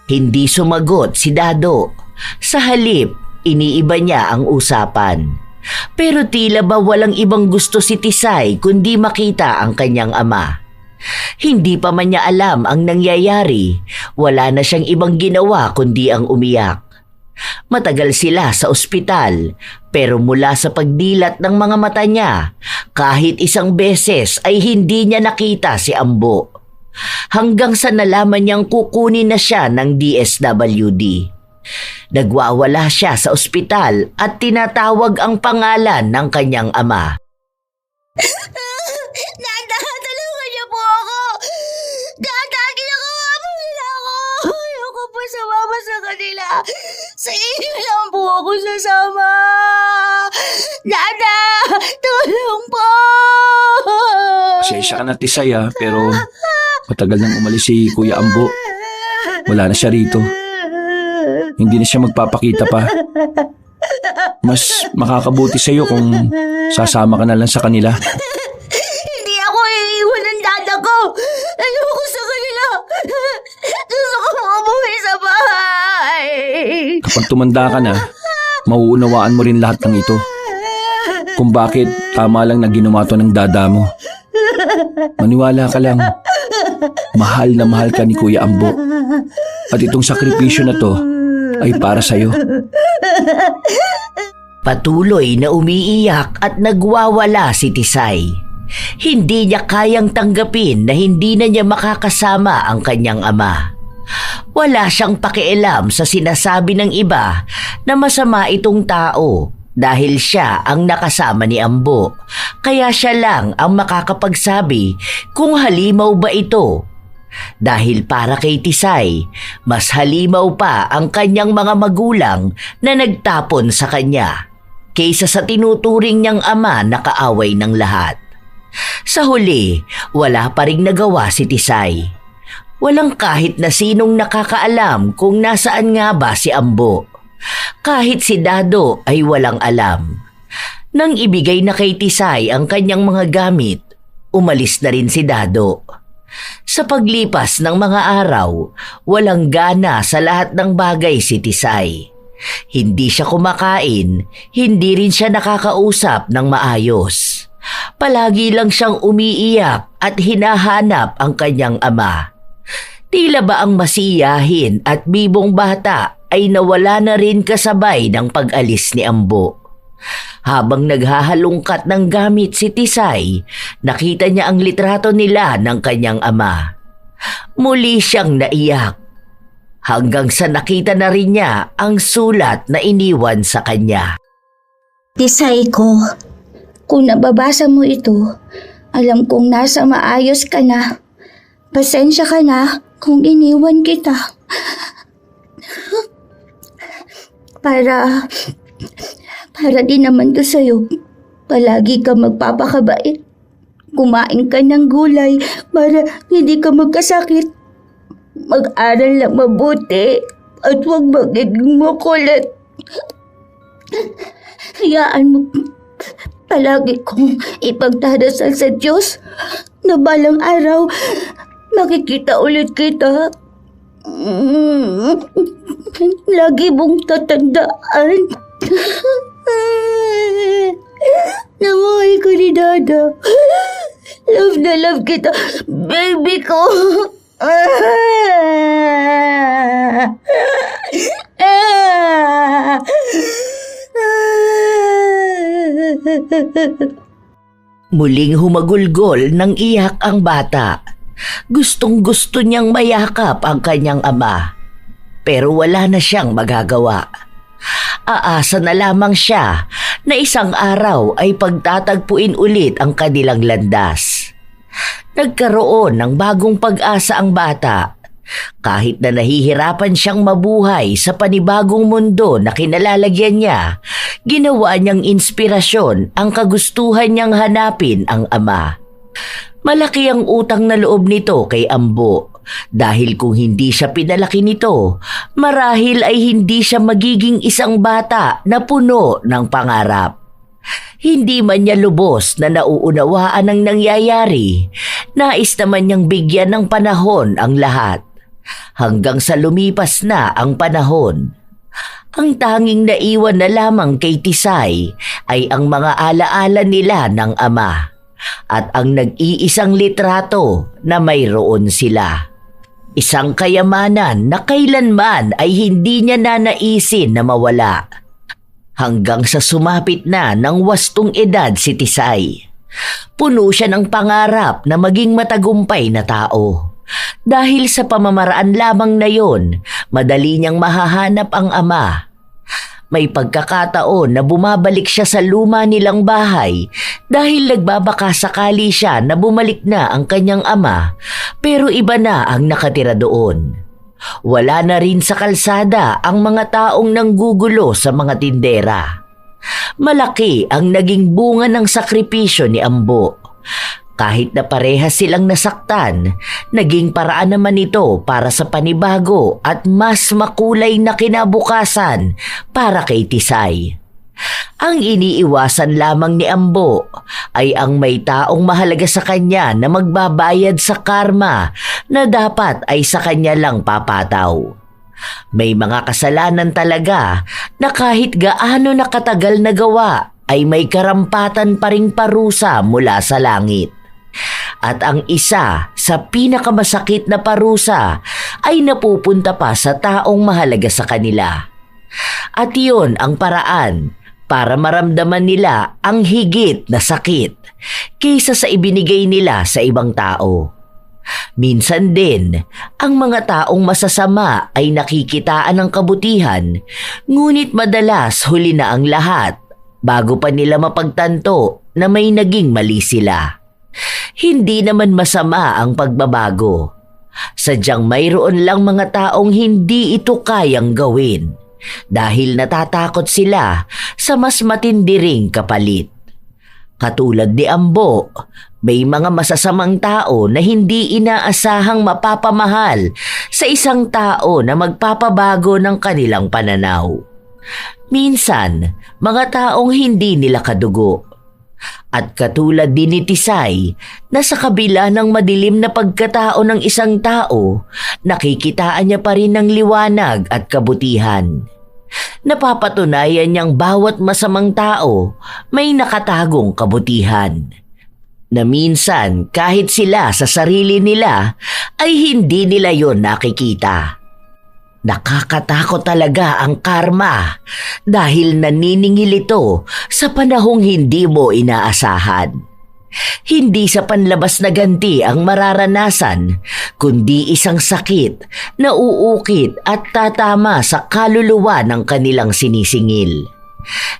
Hindi sumagot si Dado. Sa halip, iniiba niya ang usapan. Pero tila ba walang ibang gusto si Tisay kundi makita ang kanyang ama. Hindi pa man niya alam ang nangyayari, wala na siyang ibang ginawa kundi ang umiyak. Matagal sila sa ospital, pero mula sa pagdilat ng mga mata niya, kahit isang beses ay hindi niya nakita si Ambo. Hanggang sa nalaman niyang kukunin na siya ng DSWD. Nagwawala siya sa ospital at tinatawag ang pangalan ng kanyang ama. Dada, tulungan niyo po ako! Dada, ginagawa mo nila ako! Ayoko po sumama sa kanila. Sa inyo lang po ako sasama. Dada, tulong po! Pasensya ka na Tisay pero matagal nang umalis si Kuya Ambo. Wala na siya rito. Hindi na siya magpapakita pa. Mas makakabuti sa'yo kung sasama ka na lang sa kanila. Hindi ako iiwan ng dada ko! Ayoko sa kanila! Gusto ko umuwi sa bahay! Kapag tumanda ka na, mauunawaan mo rin lahat ng ito. kung bakit tama lang na ginawa to ng dada mo. Maniwala ka lang. Mahal na mahal ka ni Kuya Ambo. At itong sakripisyo na to ay para sa'yo. Patuloy na umiiyak at nagwawala si Tisay. Hindi niya kayang tanggapin na hindi na niya makakasama ang kanyang ama. Wala siyang pakialam sa sinasabi ng iba na masama itong tao dahil siya ang nakasama ni Ambo. Kaya siya lang ang makakapagsabi kung halimaw ba ito. Dahil para kay Tisay, mas halimaw pa ang kanyang mga magulang na nagtapon sa kanya kaysa sa tinuturing niyang ama na kaaway ng lahat. Sa huli, wala pa ring nagawa si Tisay. Walang kahit na sinong nakakaalam kung nasaan nga ba si Ambo. Kahit si Dado ay walang alam. Nang ibigay na kay Tisay ang kanyang mga gamit, umalis na rin si Dado. Sa paglipas ng mga araw, walang gana sa lahat ng bagay si Tisay. Hindi siya kumakain, hindi rin siya nakakausap ng maayos. Palagi lang siyang umiiyak at hinahanap ang kanyang ama. Tila ba ang masiyahin at bibong bata ay nawala na rin kasabay ng pag-alis ni Ambo. Habang naghahalungkat ng gamit si Tisay, nakita niya ang litrato nila ng kanyang ama. Muli siyang naiyak. Hanggang sa nakita na rin niya ang sulat na iniwan sa kanya. Tisay ko, kung nababasa mo ito, alam kong nasa maayos ka na. Pasensya ka na kung iniwan kita. Para din naman to sa'yo. Palagi ka magpapakabait. Kumain ka ng gulay para hindi ka magkasakit. Mag-aral lang mabuti at huwag magiging makulit. Hayaan mo palagi kong ipagdarasal sa Diyos na balang araw makikita ulit kita. Lagi mong tatandaan na mahal ko ni Dada. Love na love kita, baby ko. Muling humagulgol ng iyak ang bata. Gustong-gusto niyang mayakap ang kanyang ama. Pero wala na siyang magagawa. Aasa na lamang siya na isang araw ay pagtatagpuin ulit ang kanilang landas. Nagkaroon ng bagong pag-asa ang bata. Kahit na nahihirapan siyang mabuhay sa panibagong mundo na kinalalagyan niya, ginawa niyang inspirasyon ang kagustuhan niyang hanapin ang ama. Malaki ang utang na loob nito kay Ambo dahil kung hindi siya pinalaki nito, marahil ay hindi siya magiging isang bata na puno ng pangarap. Hindi man niya lubos na nauunawaan ang nangyayari, nais naman niyang bigyan ng panahon ang lahat. Hanggang sa lumipas na ang panahon. Ang tanging naiwan na lamang kay Tisay ay ang mga alaala nila ng ama at ang nag-iisang litrato na mayroon sila. Isang kayamanan na kailanman ay hindi niya nanaisin na mawala. Hanggang sa sumapit na ng wastong edad si Tisay. Puno siya ng pangarap na maging matagumpay na tao. Dahil sa pamamaraan lamang na yon, madali niyang mahahanap ang ama. May pagkakataon na bumabalik siya sa luma nilang bahay dahil nagbabaka sakali siya na bumalik na ang kanyang ama pero iba na ang nakatira doon. Wala na rin sa kalsada ang mga taong nanggugulo sa mga tindera. Malaki ang naging bunga ng sakripisyo ni Ambo. Kahit na parehas silang nasaktan, naging paraan naman ito para sa panibago at mas makulay na kinabukasan para kay Tisay. Ang iniiwasan lamang ni Ambo ay ang may taong mahalaga sa kanya na magbabayad sa karma na dapat ay sa kanya lang papataw. May mga kasalanan talaga na kahit gaano nakatagal na gawa ay may karampatan pa ring parusa mula sa langit. At ang isa sa pinakamasakit na parusa ay napupunta pa sa taong mahalaga sa kanila. At iyon ang paraan para maramdaman nila ang higit na sakit kaysa sa ibinigay nila sa ibang tao. Minsan din, ang mga taong masasama ay nakikitaan ng kabutihan, ngunit madalas huli na ang lahat bago pa nila mapagtanto na may naging mali sila. Hindi naman masama ang pagbabago. Sadyang mayroon lang mga taong hindi ito kayang gawin dahil natatakot sila sa mas matindi ring kapalit. Katulad ni Ambo, may mga masasamang tao na hindi inaasahang mapapamahal sa isang tao na magpapabago ng kanilang pananaw. Minsan, mga taong hindi nila kadugo. At katulad din ni Tisay na sa kabila ng madilim na pagkatao ng isang tao, nakikitaan niya pa rin ng liwanag at kabutihan. Napapatunayan niyang bawat masamang tao may nakatagong kabutihan. Na minsan kahit sila sa sarili nila ay hindi nila yon nakikita. Nakakatakot talaga ang karma dahil naniningil ito sa panahong hindi mo inaasahan. Hindi sa panlabas na ganti ang mararanasan, kundi isang sakit na uukit at tatama sa kaluluwa ng kanilang sinisingil.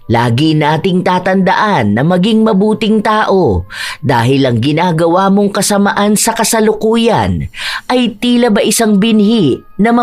Lagi nating tatandaan na maging mabuting tao dahil ang ginagawa mong kasamaan sa kasalukuyan ay tila ba isang binhi na